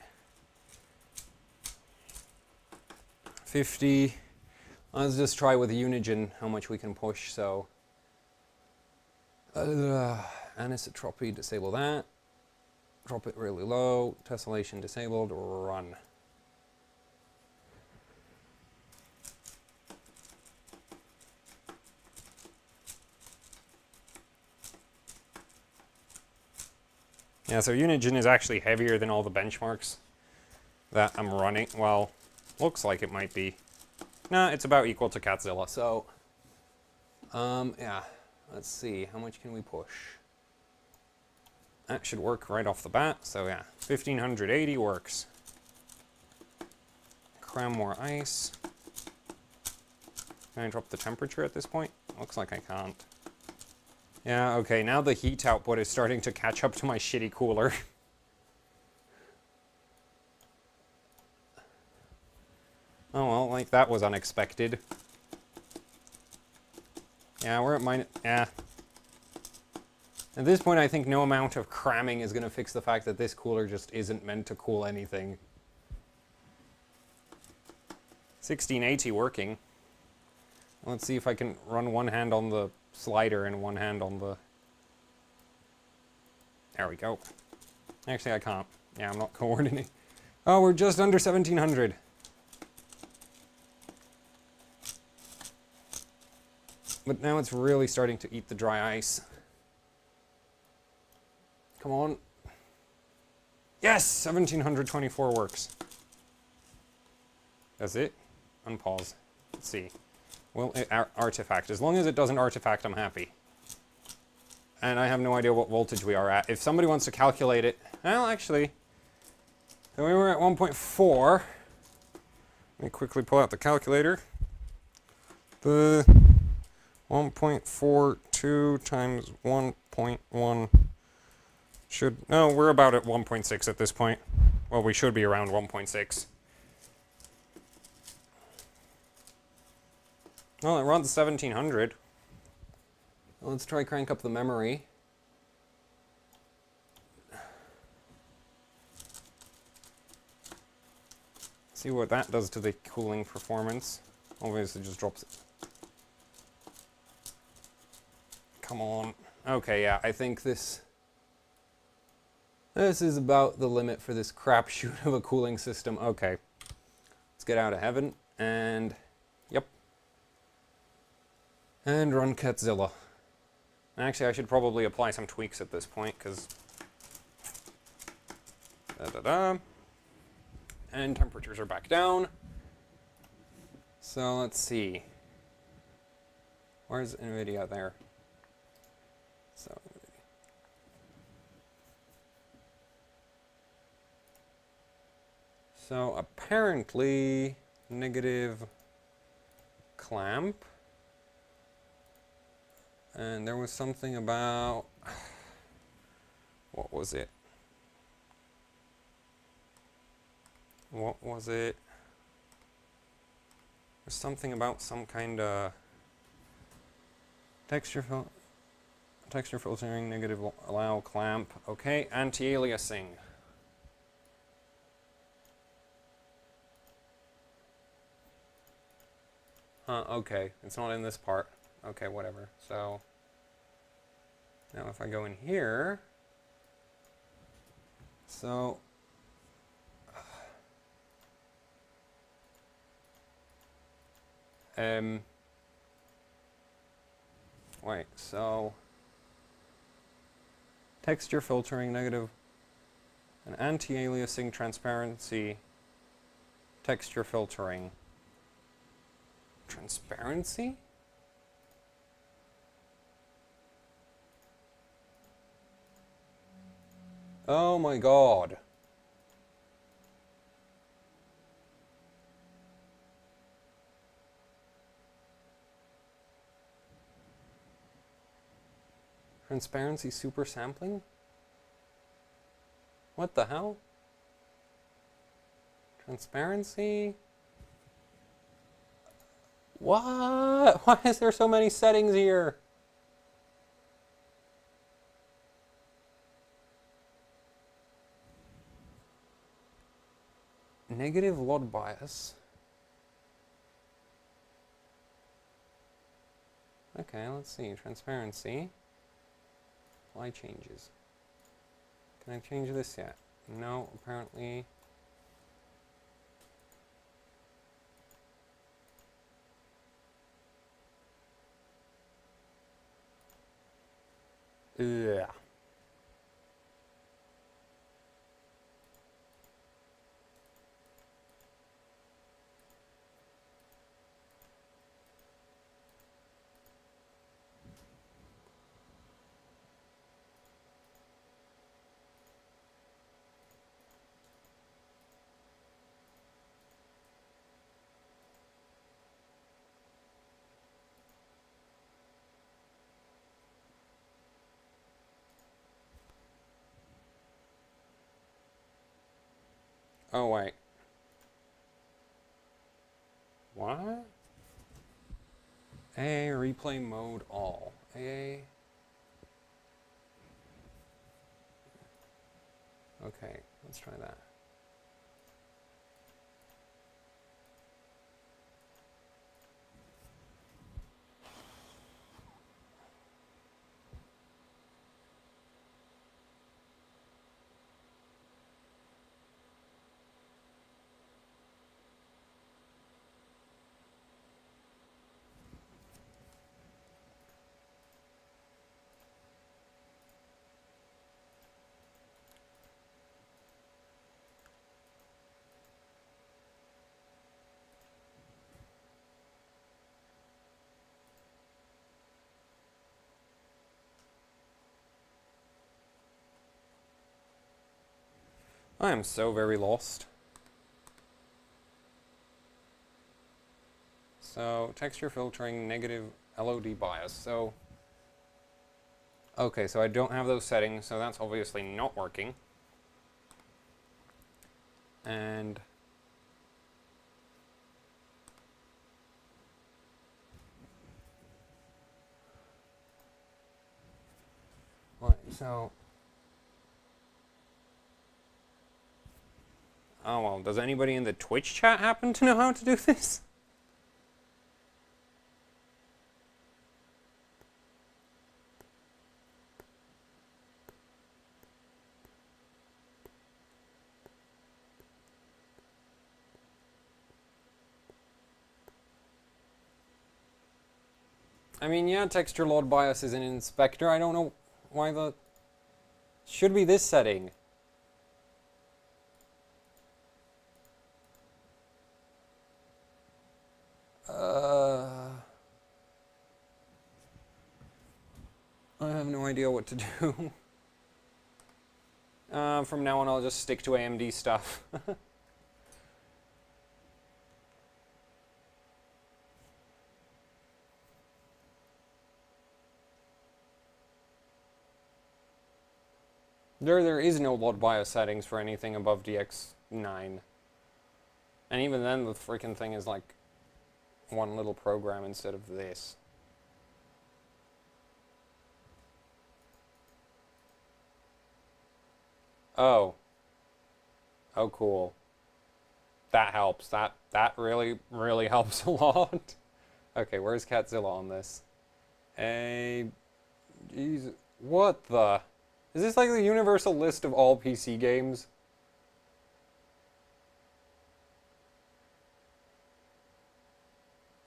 50. Let's just try with Unigen how much we can push, so. Anisotropy, disable that. Drop it really low. Tessellation disabled, run. Yeah, so Unigen is actually heavier than all the benchmarks that I'm running. Well, looks like it might be. No, it's about equal to Catzilla, so. Yeah, let's see, how much can we push? That should work right off the bat, so yeah, 1580 works. Cram more ice. Can I drop the temperature at this point? Looks like I can't. Yeah, okay, now the heat output is starting to catch up to my shitty cooler. Oh well, like that was unexpected. Yeah, we're at yeah. At this point, I think no amount of cramming is going to fix the fact that this cooler just isn't meant to cool anything. 1680 working. Let's see if I can run one hand on the slider and one hand on the. There we go. Actually, I can't. Yeah, I'm not coordinating. Oh, we're just under 1700. But now it's really starting to eat the dry ice. Come on. Yes! 1724 works. That's it. Unpause. Let's see. Well, artifact. As long as it doesn't artifact, I'm happy. And I have no idea what voltage we are at. If somebody wants to calculate it... Well, actually... So we were at 1.4. Let me quickly pull out the calculator. The 1.42 times 1.1 should... No, we're about at 1.6 at this point. Well, we should be around 1.6. Well, it runs 1700. Let's try crank up the memory. See what that does to the cooling performance. Obviously, just drops it. Come on. Okay, yeah, I think this is about the limit for this crapshoot of a cooling system. Okay, let's get out of heaven and, yep, and run Catzilla. Actually, I should probably apply some tweaks at this point, because and temperatures are back down. So let's see. Where's NVIDIA there? So apparently negative clamp. And there was something about, what was it? What was it? There's something about some kind of texture filtering, negative allow clamp. Okay, anti-aliasing. Okay, it's not in this part. Okay, whatever. So now if I go in here, so wait, so texture filtering, negative, and anti-aliasing, transparency, texture filtering. Transparency? Oh my god. Transparency super sampling? What the hell? Transparency? What? Why is there so many settings here? Negative load bias. Okay, let's see. Transparency. Apply changes. Can I change this yet? No, apparently. Ugh. Oh, wait. What? A replay mode all. A. Okay, let's try that. I am so very lost. So, texture filtering, negative LOD bias. So, okay, so I don't have those settings, so that's obviously not working. And what? So Oh well, does anybody in the Twitch chat happen to know how to do this? I mean, yeah, texture load bias is an inspector. I don't know why the... Should be this setting. I have no idea what to do. From now on, I'll just stick to AMD stuff. There is no load bias settings for anything above DX9. And even then, the freaking thing is like one little program instead of this. Oh. Oh, cool. That helps. That really, really helps a lot. Okay, where's Catzilla on this? Jesus. What the... Is this like the universal list of all PC games?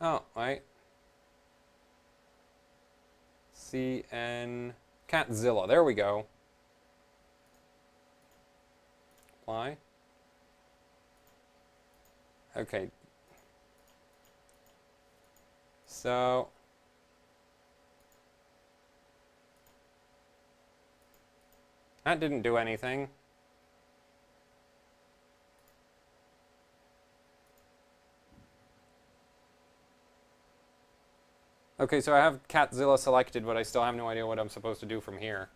Oh, right. CN... Catzilla. There we go. Apply. Okay. So... That didn't do anything. Okay, so I have Catzilla selected, but I still have no idea what I'm supposed to do from here.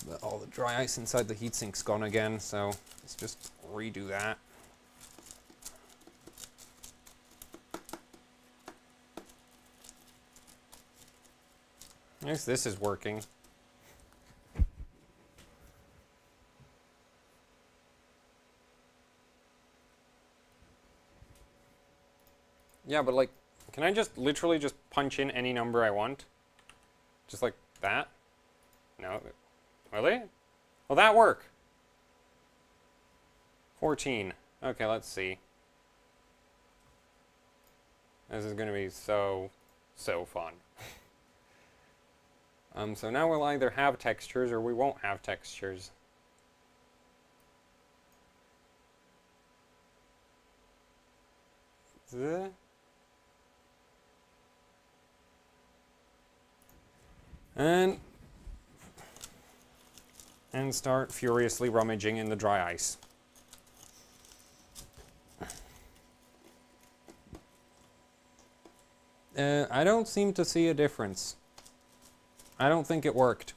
But all the dry ice inside the heatsink's gone again, so let's just redo that. I guess this is working. Yeah, but like, can I just literally just punch in any number I want? Just like that? No. Really? Will that work? 14. Okay, let's see. This is going to be so fun. So now we'll either have textures or we won't have textures. And start furiously rummaging in the dry ice. I don't seem to see a difference. I don't think it worked.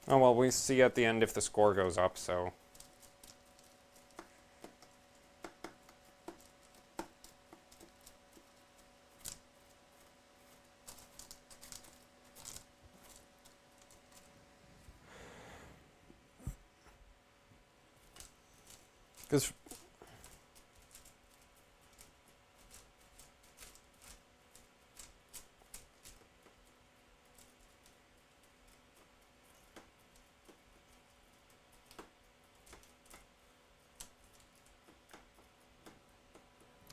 Oh well, we see at the end if the score goes up, so... Because...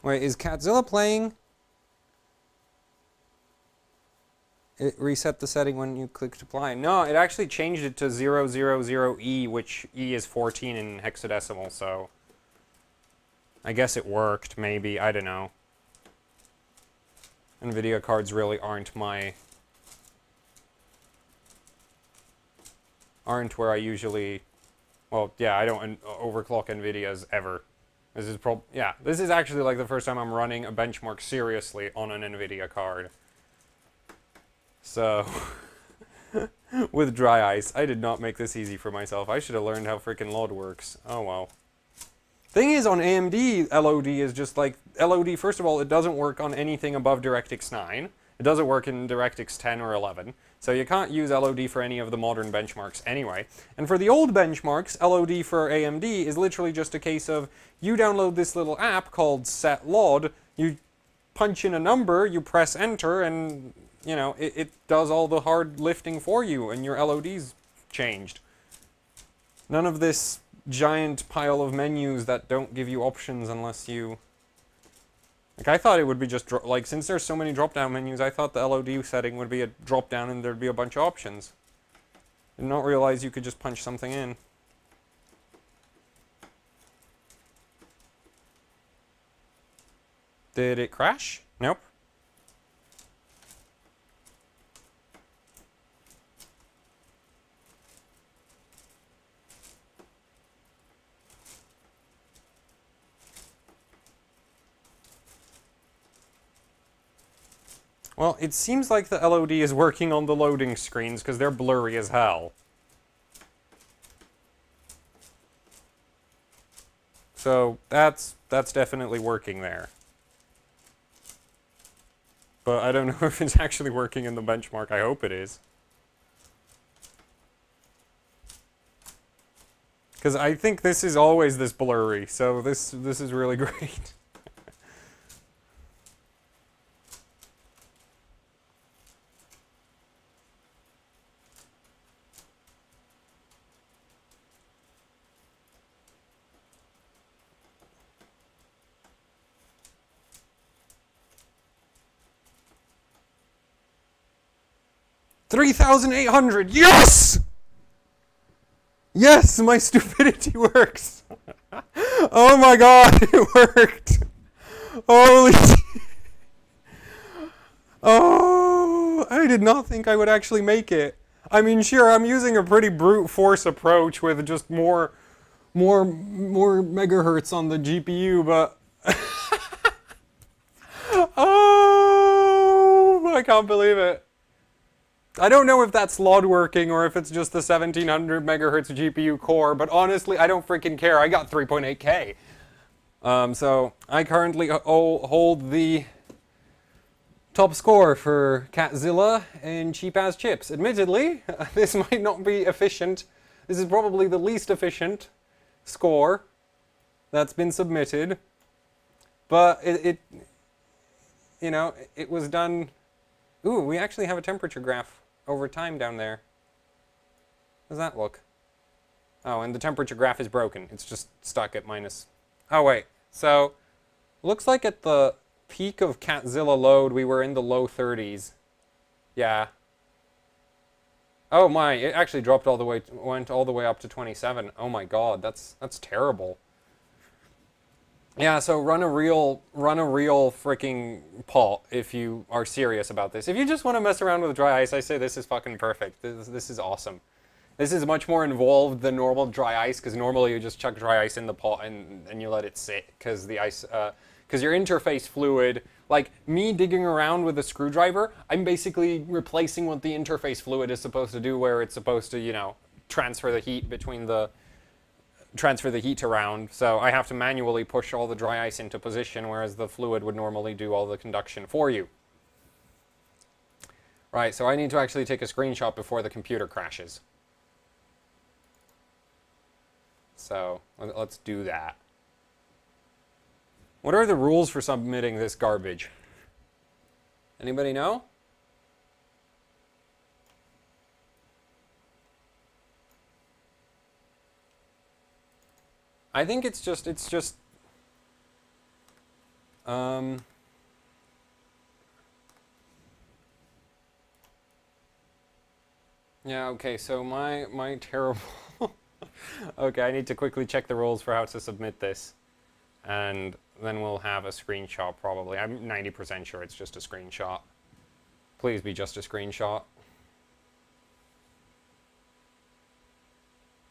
Wait, is Catzilla playing? It reset the setting when you clicked apply. No, it actually changed it to 000E, which E is 14 in hexadecimal, so... I guess it worked, maybe. I don't know. NVIDIA cards really aren't my... aren't where I usually... Well, yeah, I don't overclock NVIDIAs ever. This is this is actually like the first time I'm running a benchmark seriously on an NVIDIA card. So, with dry ice, I did not make this easy for myself. I should have learned how freaking LOD works. Oh well. Thing is, on AMD, LOD is just like, LOD, first of all, it doesn't work on anything above DirectX 9. It doesn't work in DirectX 10 or 11. So you can't use LOD for any of the modern benchmarks anyway. And for the old benchmarks, LOD for AMD is literally just a case of, you download this little app called setlod, you punch in a number, you press enter, and, you know, it does all the hard lifting for you, and your LOD's changed. None of this giant pile of menus that don't give you options unless you... Like, I thought it would be just, like, since there's so many drop-down menus, I thought the LOD setting would be a drop-down and there'd be a bunch of options. Did not realize you could just punch something in. Did it crash? Nope. Well, it seems like the LOD is working on the loading screens because they're blurry as hell. So that's definitely working there. But I don't know if it's actually working in the benchmark. I hope it is. Because I think this is always this blurry, so this is really great. 3,800! Yes! Yes, my stupidity works! Oh my god, it worked! Holy Oh, I did not think I would actually make it. I mean, sure, I'm using a pretty brute force approach with just more megahertz on the GPU, but... Oh, I can't believe it. I don't know if that's LOD working or if it's just the 1700 megahertz GPU core, but honestly, I don't freaking care. I got 3.8K. So I currently hold the top score for Catzilla and Cheapaz Chips. Admittedly, this might not be efficient. This is probably the least efficient score that's been submitted, but it you know, it was done. Ooh, we actually have a temperature graph over time down there. How does that look? Oh, and the temperature graph is broken. It's just stuck at minus... Oh, wait. So, looks like at the peak of Catzilla load, we were in the low 30s. Yeah. Oh my, it actually dropped all the way, went all the way up to 27. Oh my god, that's terrible. Yeah, so run a real freaking pot if you are serious about this. If you just want to mess around with dry ice, I say this is fucking perfect. This is awesome. This is much more involved than normal dry ice, because normally you just chuck dry ice in the pot and you let it sit, because the ice, because your interface fluid, like me digging around with a screwdriver, I'm basically replacing what the interface fluid is supposed to do, where it's supposed to, you know, transfer the heat between the... transfer the heat around, so I have to manually push all the dry ice into position, whereas the fluid would normally do all the conduction for you. Right, so I need to actually take a screenshot before the computer crashes. So, let's do that. What are the rules for submitting this garbage? Anybody know? I think it's just, yeah, okay, so my terrible, okay, I need to quickly check the rules for how to submit this, and then we'll have a screenshot probably. I'm 90% sure it's just a screenshot. Please be just a screenshot.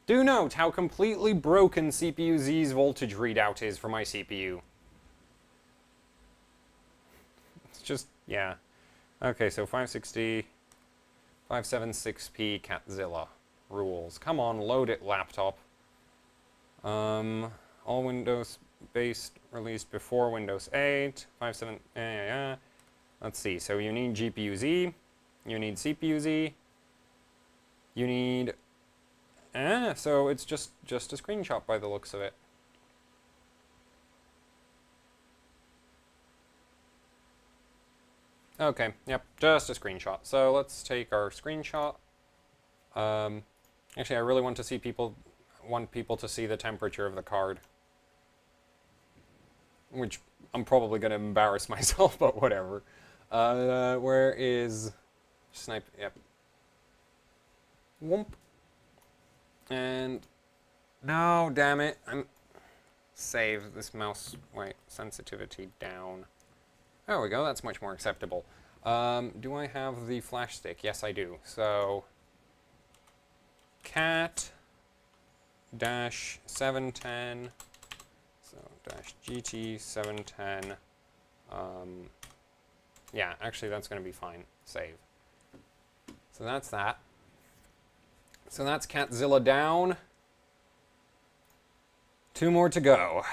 Do note how completely broken CPU Z's voltage readout is for my CPU. It's just, yeah. Okay, so 560, 576p Catzilla rules. Come on, load it, laptop. All Windows-based released before Windows 8. 5.7, yeah. Let's see, so you need GPU-Z, you need CPU-Z, you need... so it's just a screenshot by the looks of it. Okay, yep, just a screenshot. So let's take our screenshot. Actually, I really want to see people to see the temperature of the card. Which I'm probably going to embarrass myself, but whatever. Where is snipe? Yep. Whoomp. And no, damn it. Save this mouse. Wait, sensitivity down. There we go. That's much more acceptable. Do I have the flash stick? Yes, I do. So cat dash 710. So dash GT 710. Yeah, actually that's going to be fine. Save. So that's that. So that's Catzilla down. 2 more to go.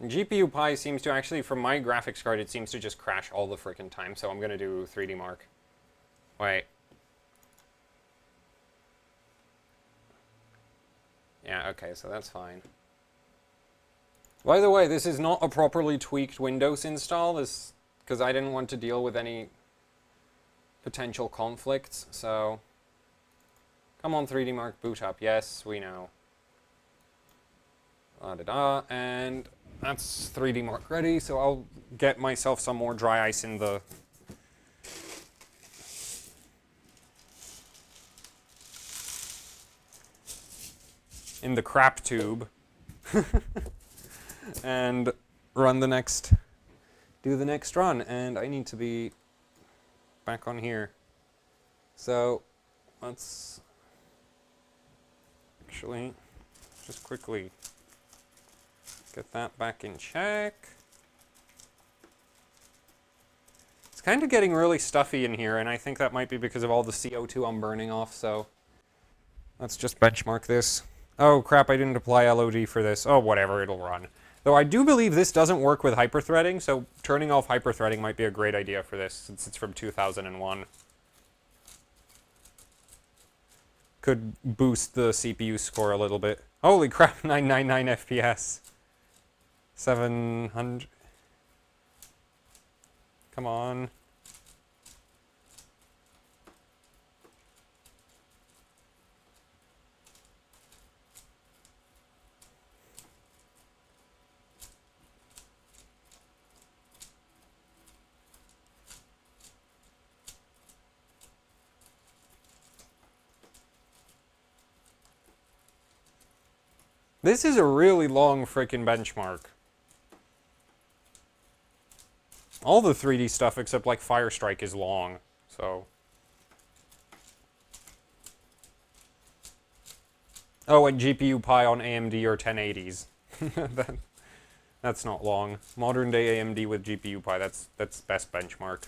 GPU Pi seems to actually, from my graphics card, it seems to just crash all the frickin' time, so I'm going to do 3D Mark. Wait. Yeah, okay, so that's fine. By the way, this is not a properly tweaked Windows install, because I didn't want to deal with any potential conflicts, so... Come on, 3D Mark, boot up. Yes, we know. Da-da-da, and that's 3D Mark ready, so I'll get myself some more dry ice in the... crap tube. And do the next run, and I need to be back on here. So, let's actually just quickly get that back in check. It's kind of getting really stuffy in here, and I think that might be because of all the CO2 I'm burning off, so let's just benchmark this. Oh crap, I didn't apply LOD for this. Oh, whatever, it'll run. Though I do believe this doesn't work with hyperthreading, so turning off hyperthreading might be a great idea for this, since it's from 2001. Could boost the CPU score a little bit. Holy crap, 999 FPS. 700. Come on. This is a really long frickin' benchmark. All the 3D stuff except like Firestrike is long, so. Oh, and GPU Pi on AMD or 1080s. That's not long. Modern day AMD with GPU Pi, that's best benchmark.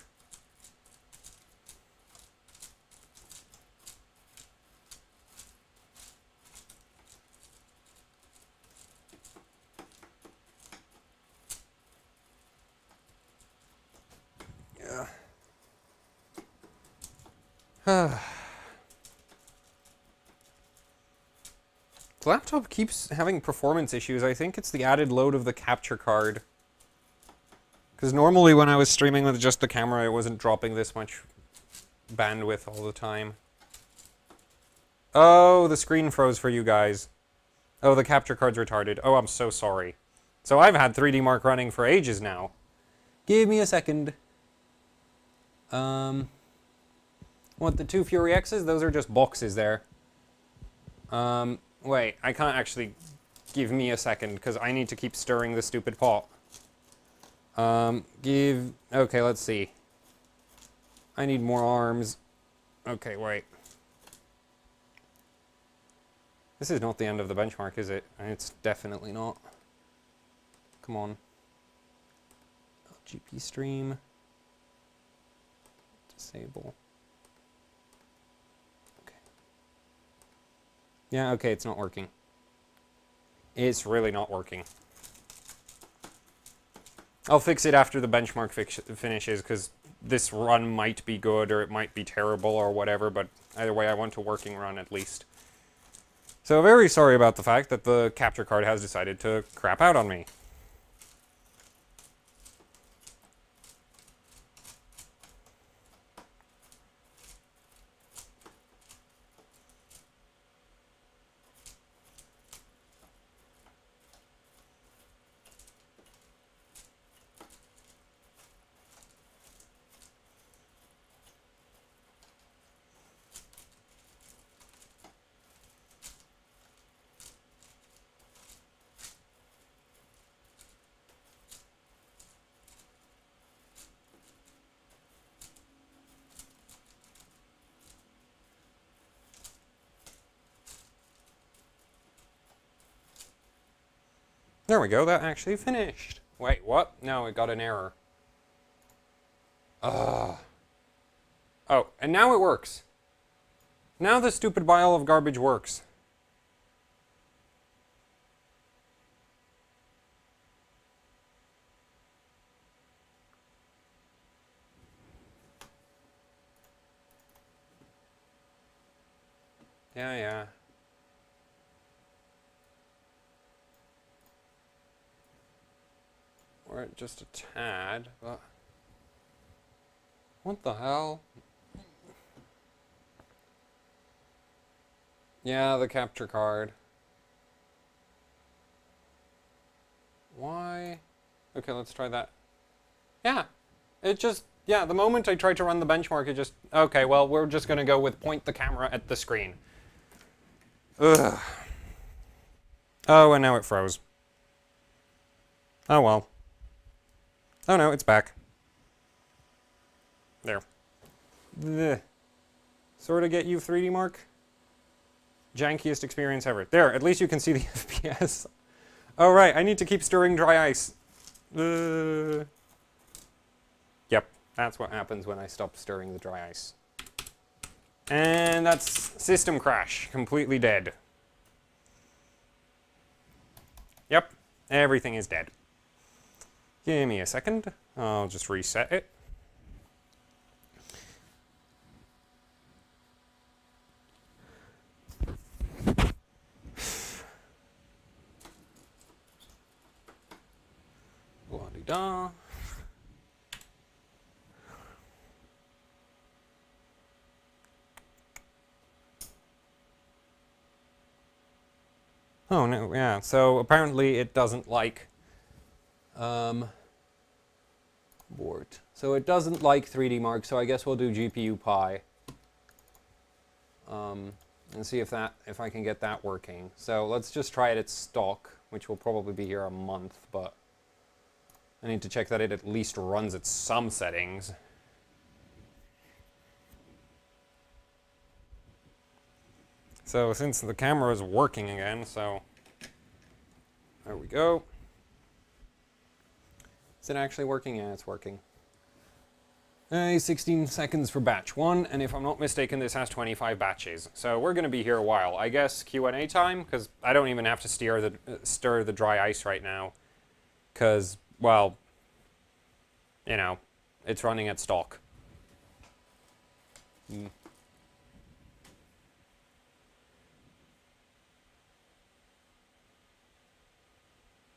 The laptop keeps having performance issues. I think it's the added load of the capture card. Because normally when I was streaming with just the camera, it wasn't dropping this much bandwidth all the time. Oh, the screen froze for you guys. Oh, the capture card's retarded. Oh, I'm so sorry. So I've had 3D Mark running for ages now. Give me a second. What, the 2 Fury X's? Those are just boxes there. Wait, I can't actually give me a second, because I need to keep stirring the stupid pot. Okay, let's see. I need more arms. Okay, wait. This is not the end of the benchmark, is it? It's definitely not. Come on. GP stream. Disable. Okay. Yeah, okay, it's not working. It's really not working. I'll fix it after the benchmark finishes, because this run might be good or it might be terrible or whatever, but either way I want a working run at least. So very sorry about the fact that the capture card has decided to crap out on me. There we go, that actually finished. Wait, what? No, it got an error. Ugh. Oh, and now it works. Now the stupid pile of garbage works. Yeah. Or just a tad, but... What the hell? Yeah, the capture card. Why? Okay, let's try that. Yeah, it just... Yeah, the moment I tried to run the benchmark, it just... Okay, well, we're just gonna go with point the camera at the screen. Ugh. Oh, and now it froze. Oh, well. Oh, no, it's back. There. Blech. Sort of get you, 3D Mark? Jankiest experience ever. There, at least you can see the FPS. Oh, right, I need to keep stirring dry ice. Yep, that's what happens when I stop stirring the dry ice. And that's system crash. Completely dead. Yep, everything is dead. Give me a second. I'll just reset it. La-di-da. Oh, no, yeah, so apparently it doesn't like board. So it doesn't like 3D Mark, so I guess we'll do GPU Pi. And see if I can get that working. So let's just try it at stock, which will probably be here a month, but I need to check that it at least runs at some settings. So since the camera is working again, so there we go. Is it actually working? Yeah, it's working. 16 seconds for batch 1, and if I'm not mistaken, this has 25 batches. So we're going to be here a while. I guess Q&A time, because I don't even have to stir the dry ice right now. Because, well, you know, it's running at stock.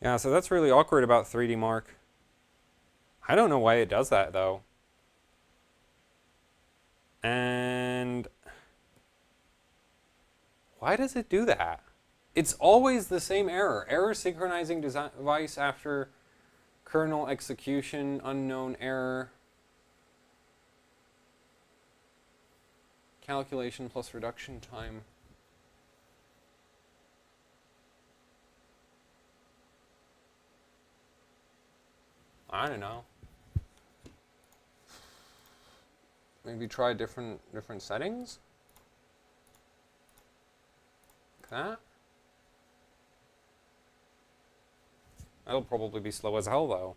Yeah, so that's really awkward about 3D Mark. I don't know why it does that, though. And why does it do that? It's always the same error. Error synchronizing device after kernel execution, unknown error. Calculation plus reduction time. I don't know. Maybe try different settings? Like that? That'll probably be slow as hell, though.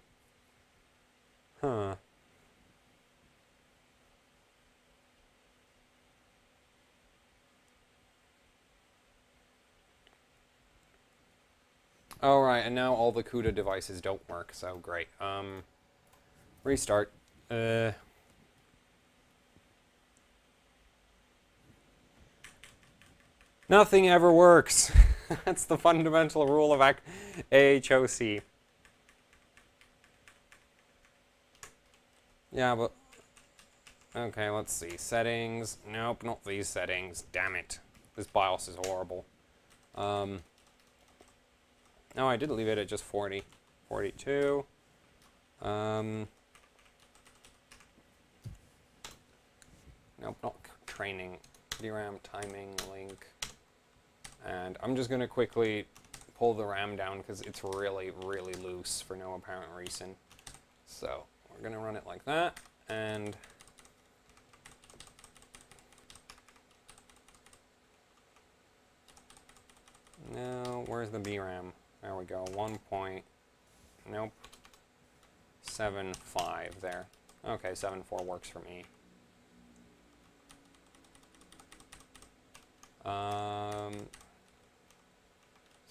Huh. All right, and now all the CUDA devices don't work, so great. Restart. Nothing ever works. That's the fundamental rule of AHOC. Yeah, but... Okay, let's see. Settings. Nope, not these settings. Damn it. This BIOS is horrible. No, I did leave it at just 40. 42. Nope, not training. DRAM, timing, link. And I'm just going to quickly pull the RAM down because it's really, really loose for no apparent reason. So we're going to run it like that. And now, where's the VRAM? There we go. 1 point. Nope. 7.5 there. Okay, 7.4 works for me.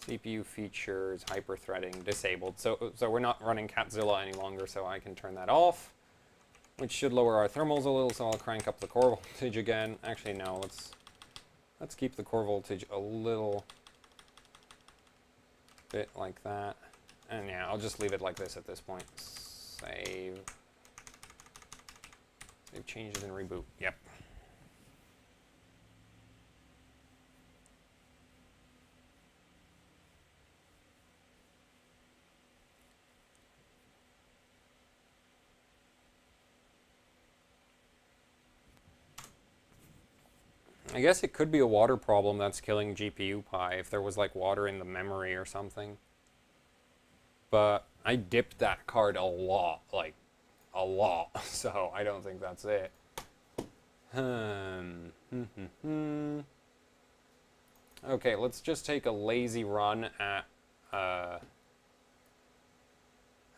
CPU features, hyper-threading, disabled. So we're not running Catzilla any longer, so I can turn that off, which should lower our thermals a little, so I'll crank up the core voltage again. Actually, no, let's keep the core voltage a little bit like that. And yeah, I'll just leave it like this at this point. Save. Save changes and reboot. Yep. I guess it could be a water problem that's killing GPU Pi if there was like water in the memory or something. But I dipped that card a lot, like a lot, so I don't think that's it. Okay, let's just take a lazy run at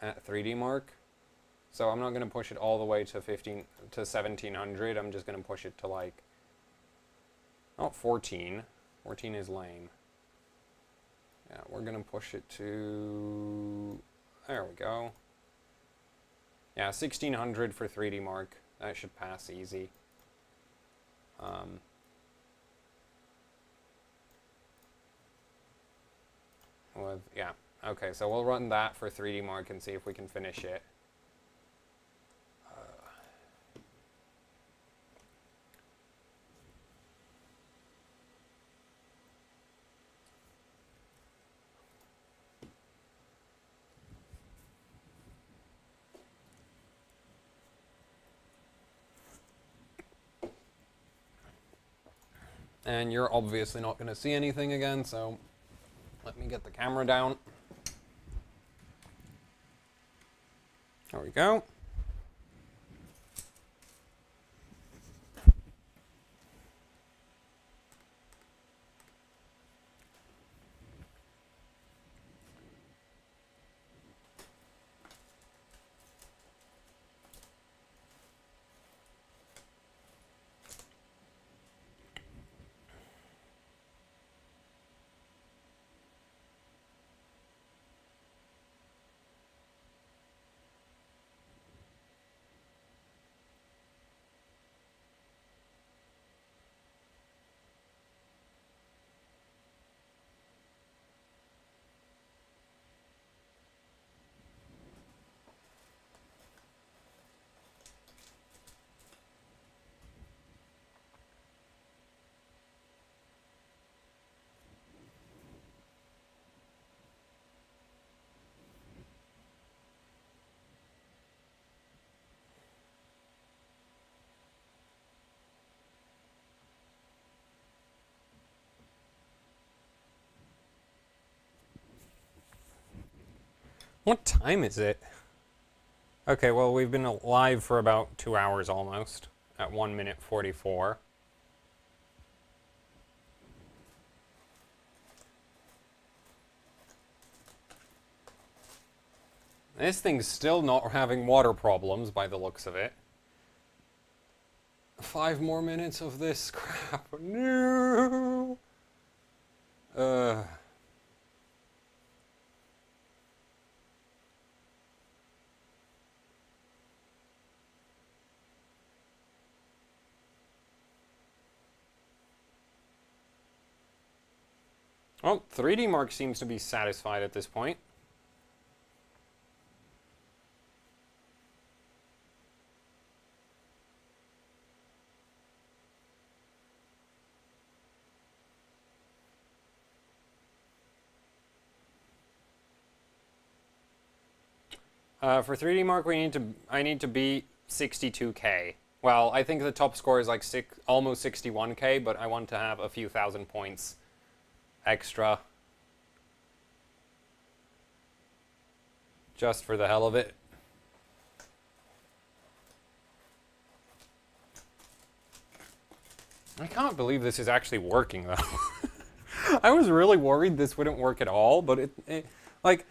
3D Mark. So I'm not going to push it all the way to 1700. I'm just going to push it to like 14. 14 is lame. Yeah, we're going to push it to... There we go. Yeah, 1600 for 3D Mark. That should pass easy. Yeah. Okay, so we'll run that for 3D Mark and see if we can finish it. And you're obviously not going to see anything again, so let me get the camera down. There we go. What time is it? Okay, well, we've been live for about 2 hours almost, at 1 minute 44. This thing's still not having water problems by the looks of it. 5 more minutes of this crap. No! Well, 3D Mark seems to be satisfied at this point. For 3D Mark, I need to beat 62k. Well, I think the top score is like almost 61k, but I want to have a few thousand points extra. Just for the hell of it. I can't believe this is actually working, though. I was really worried this wouldn't work at all, but like,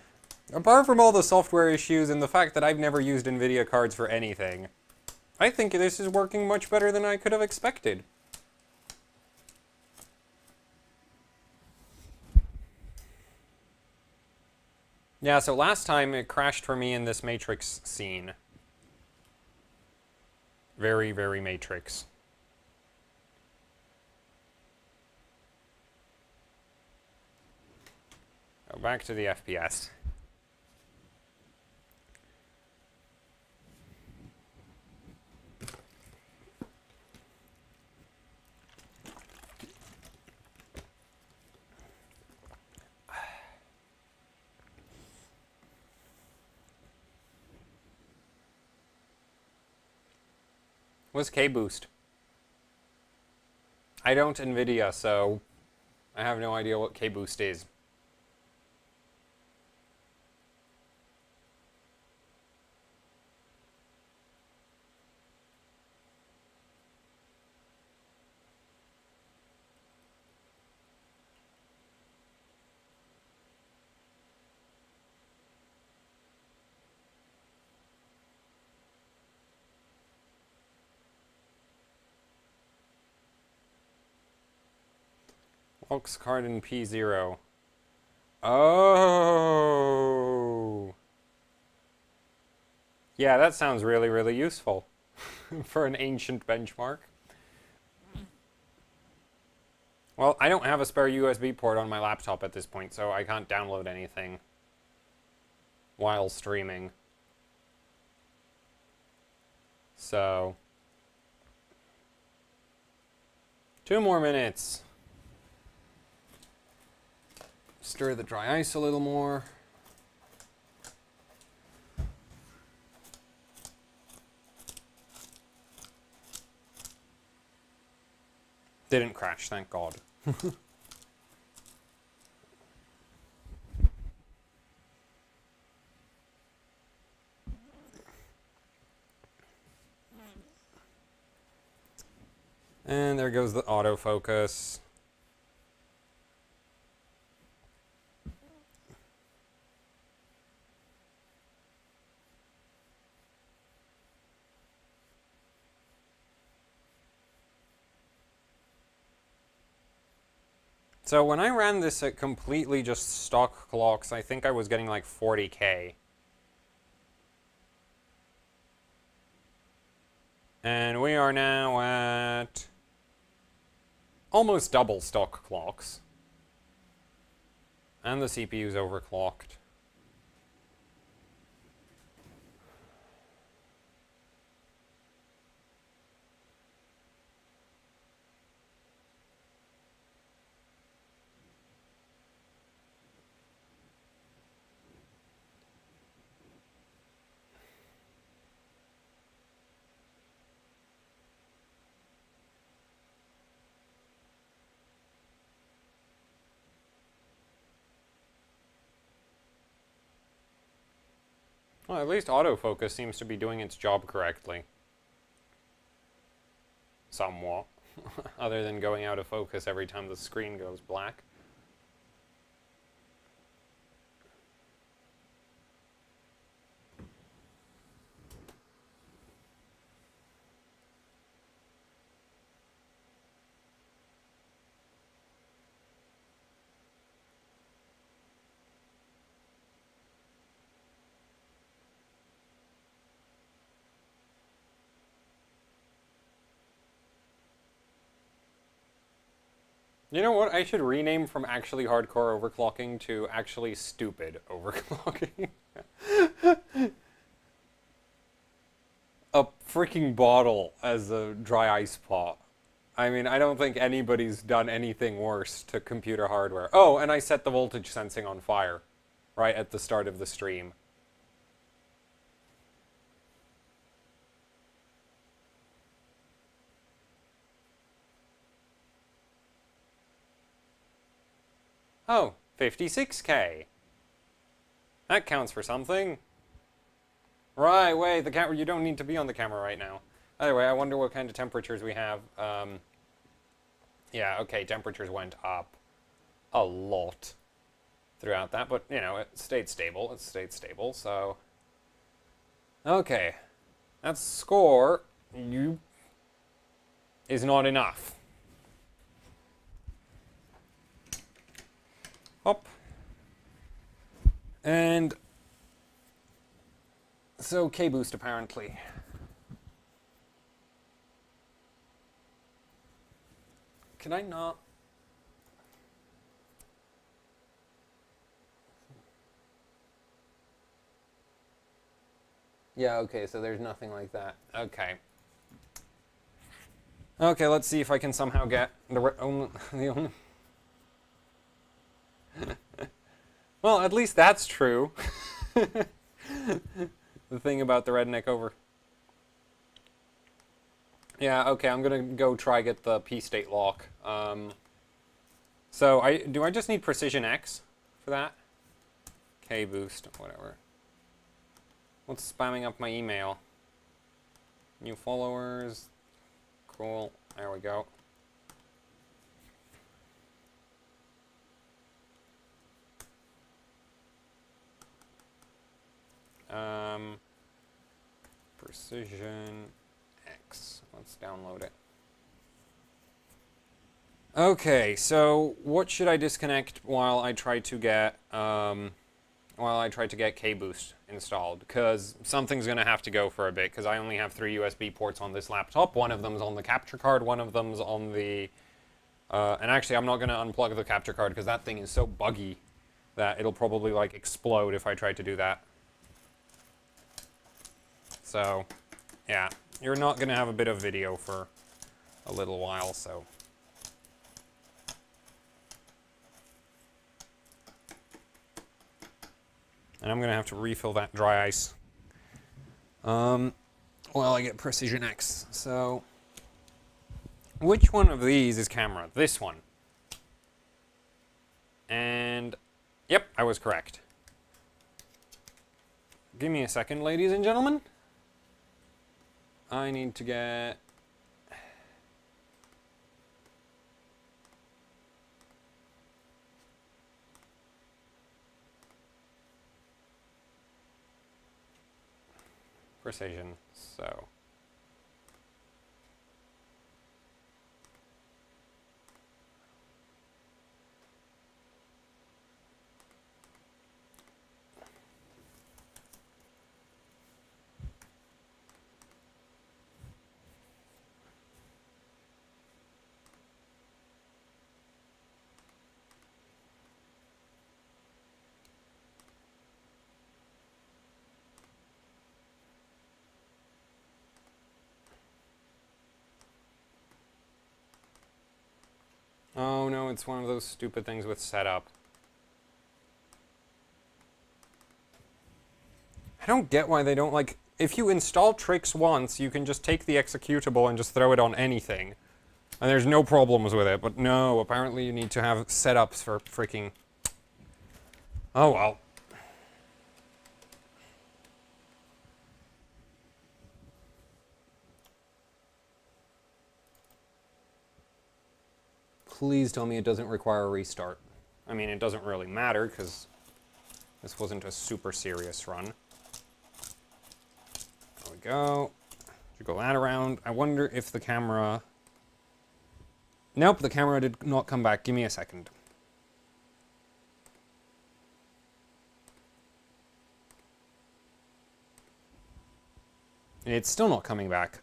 apart from all the software issues and the fact that I've never used NVIDIA cards for anything, I think this is working much better than I could have expected. Yeah, so last time it crashed for me in this Matrix scene. Very, very Matrix. Go back to the FPS. What's K-Boost? I don't NVIDIA, so I have no idea what K-Boost is. Aux card in P0. Oh. Yeah, that sounds really, really useful for an ancient benchmark. Well, I don't have a spare USB port on my laptop at this point, so I can't download anything while streaming. So, 2 more minutes. Stir the dry ice a little more. Didn't crash, thank God. And there goes the autofocus. So when I ran this at completely just stock clocks, I think I was getting like 40k. And we are now at almost double stock clocks. And the CPU's overclocked. Well, at least autofocus seems to be doing its job correctly. Somewhat. Other than going out of focus every time the screen goes black. You know what? I should rename from actually hardcore overclocking to actually stupid overclocking. A freaking bottle as a dry ice pot. I mean, I don't think anybody's done anything worse to computer hardware. Oh, and I set the voltage sensing on fire right at the start of the stream. Oh, 56K. That counts for something. Right, wait, the camera, you don't need to be on the camera right now. Anyway, I wonder what kind of temperatures we have. Yeah, okay, temperatures went up a lot throughout that, but, you know, it stayed stable. It stayed stable, so... Okay. That score is not enough. Hop. And... So, K-Boost, apparently. Can I not... Yeah, okay, so there's nothing like that. Okay. Okay, let's see if I can somehow get the only... Well, at least that's true. The thing about the redneck over. Yeah, okay, I'm gonna go try get the P-state lock. So, do I just need Precision X for that? K-Boost, whatever. What's spamming up my email? New followers. Cool, there we go. Precision X. Let's download it. Okay, so what should I disconnect while I try to get K-Boost installed? Because something's gonna have to go for a bit. Because I only have 3 USB ports on this laptop. One of them's on the capture card. One of them's on the. And actually, I'm not gonna unplug the capture card because that thing is so buggy that it'll probably like explode if I try to do that. So, yeah, you're not going to have a bit of video for a little while, so. And I'm going to have to refill that dry ice while I get Precision X. So, which one of these is camera? This one. And, yep, I was correct. Give me a second, ladies and gentlemen. I need to get... Precision, so... Oh no, it's one of those stupid things with setup. I don't get why they don't, like, if you install tricks once, you can just take the executable and just throw it on anything. And there's no problems with it, but no, apparently you need to have setups for freaking... Oh well. Please tell me it doesn't require a restart. I mean, it doesn't really matter, because this wasn't a super serious run. There we go. Jiggle that around. I wonder if the camera... Nope, the camera did not come back. Give me a second. It's still not coming back.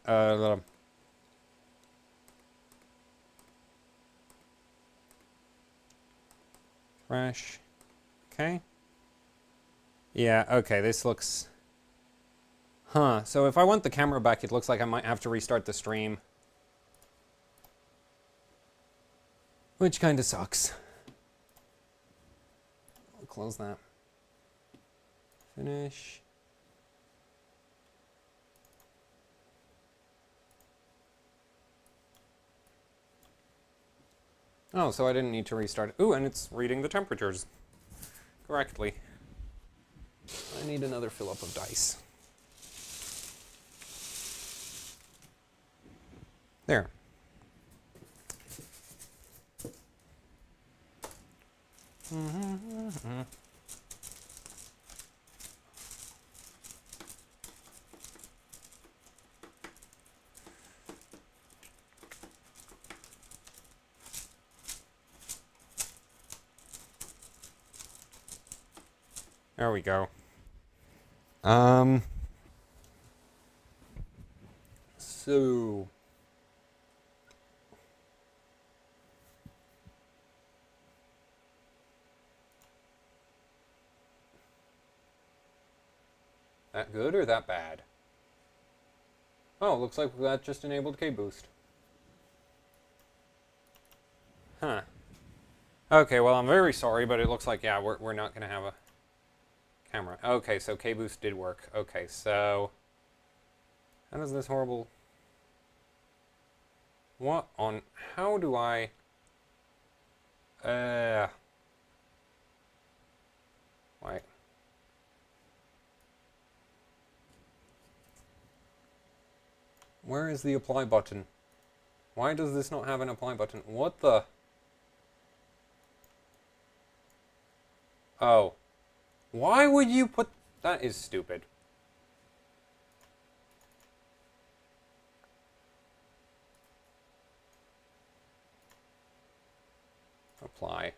Fresh. Okay. Yeah, okay, this looks... Huh, so if I want the camera back, it looks like I might have to restart the stream. Which kind of sucks. I'll close that. Finish. Oh, so I didn't need to restart it. Ooh, and it's reading the temperatures correctly. I need another fill up of dice. There. There we go. So... That good or that bad? Oh, looks like that just enabled K-Boost. Huh. Okay, well, I'm very sorry, but it looks like, yeah, we're not going to have a camera. Okay, so K-Boost did work. Okay, so... How does this horrible... What on... How do I... Wait. Where is the apply button? Why does this not have an apply button? What the... Oh. Why would you put... That is stupid. Apply.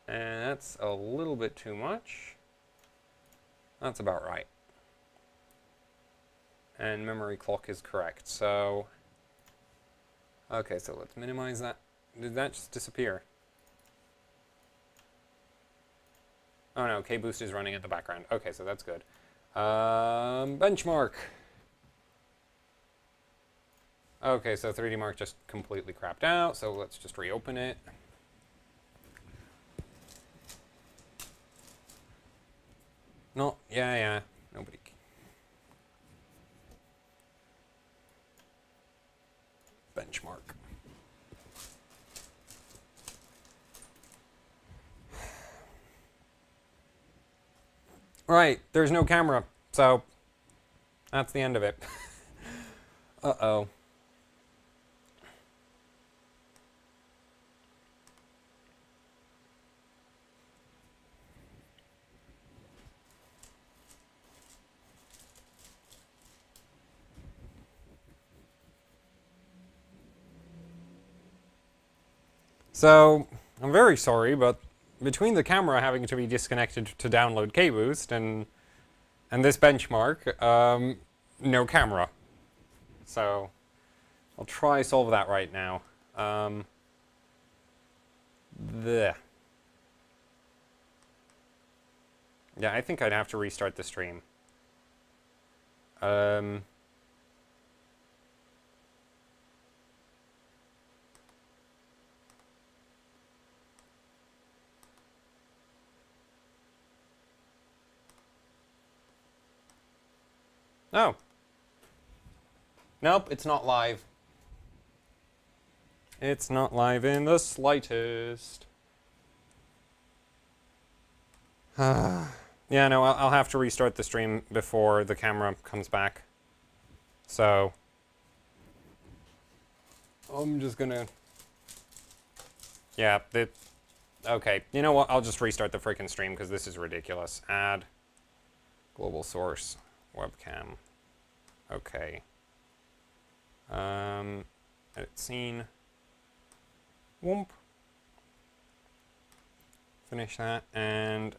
And that's a little bit too much. That's about right. And memory clock is correct, so... Okay, so let's minimize that. Did that just disappear? Oh no, K-Boost is running in the background. Okay, so that's good. Benchmark. Okay, so 3D Mark just completely crapped out, so let's just reopen it. No, yeah, nobody. Benchmark. Right, there's no camera, so that's the end of it. Uh-oh. So, I'm very sorry, but between the camera having to be disconnected to download K-Boost and this benchmark, no camera. So, I'll try solve that right now. Yeah, I think I'd have to restart the stream. Oh. Nope, it's not live. It's not live in the slightest. Yeah, no, I'll have to restart the stream before the camera comes back. So, I'm just gonna... Yeah, okay, you know what? I'll just restart the freaking stream because this is ridiculous. Add global source webcam. Okay. Edit scene. Whoomp. Finish that, and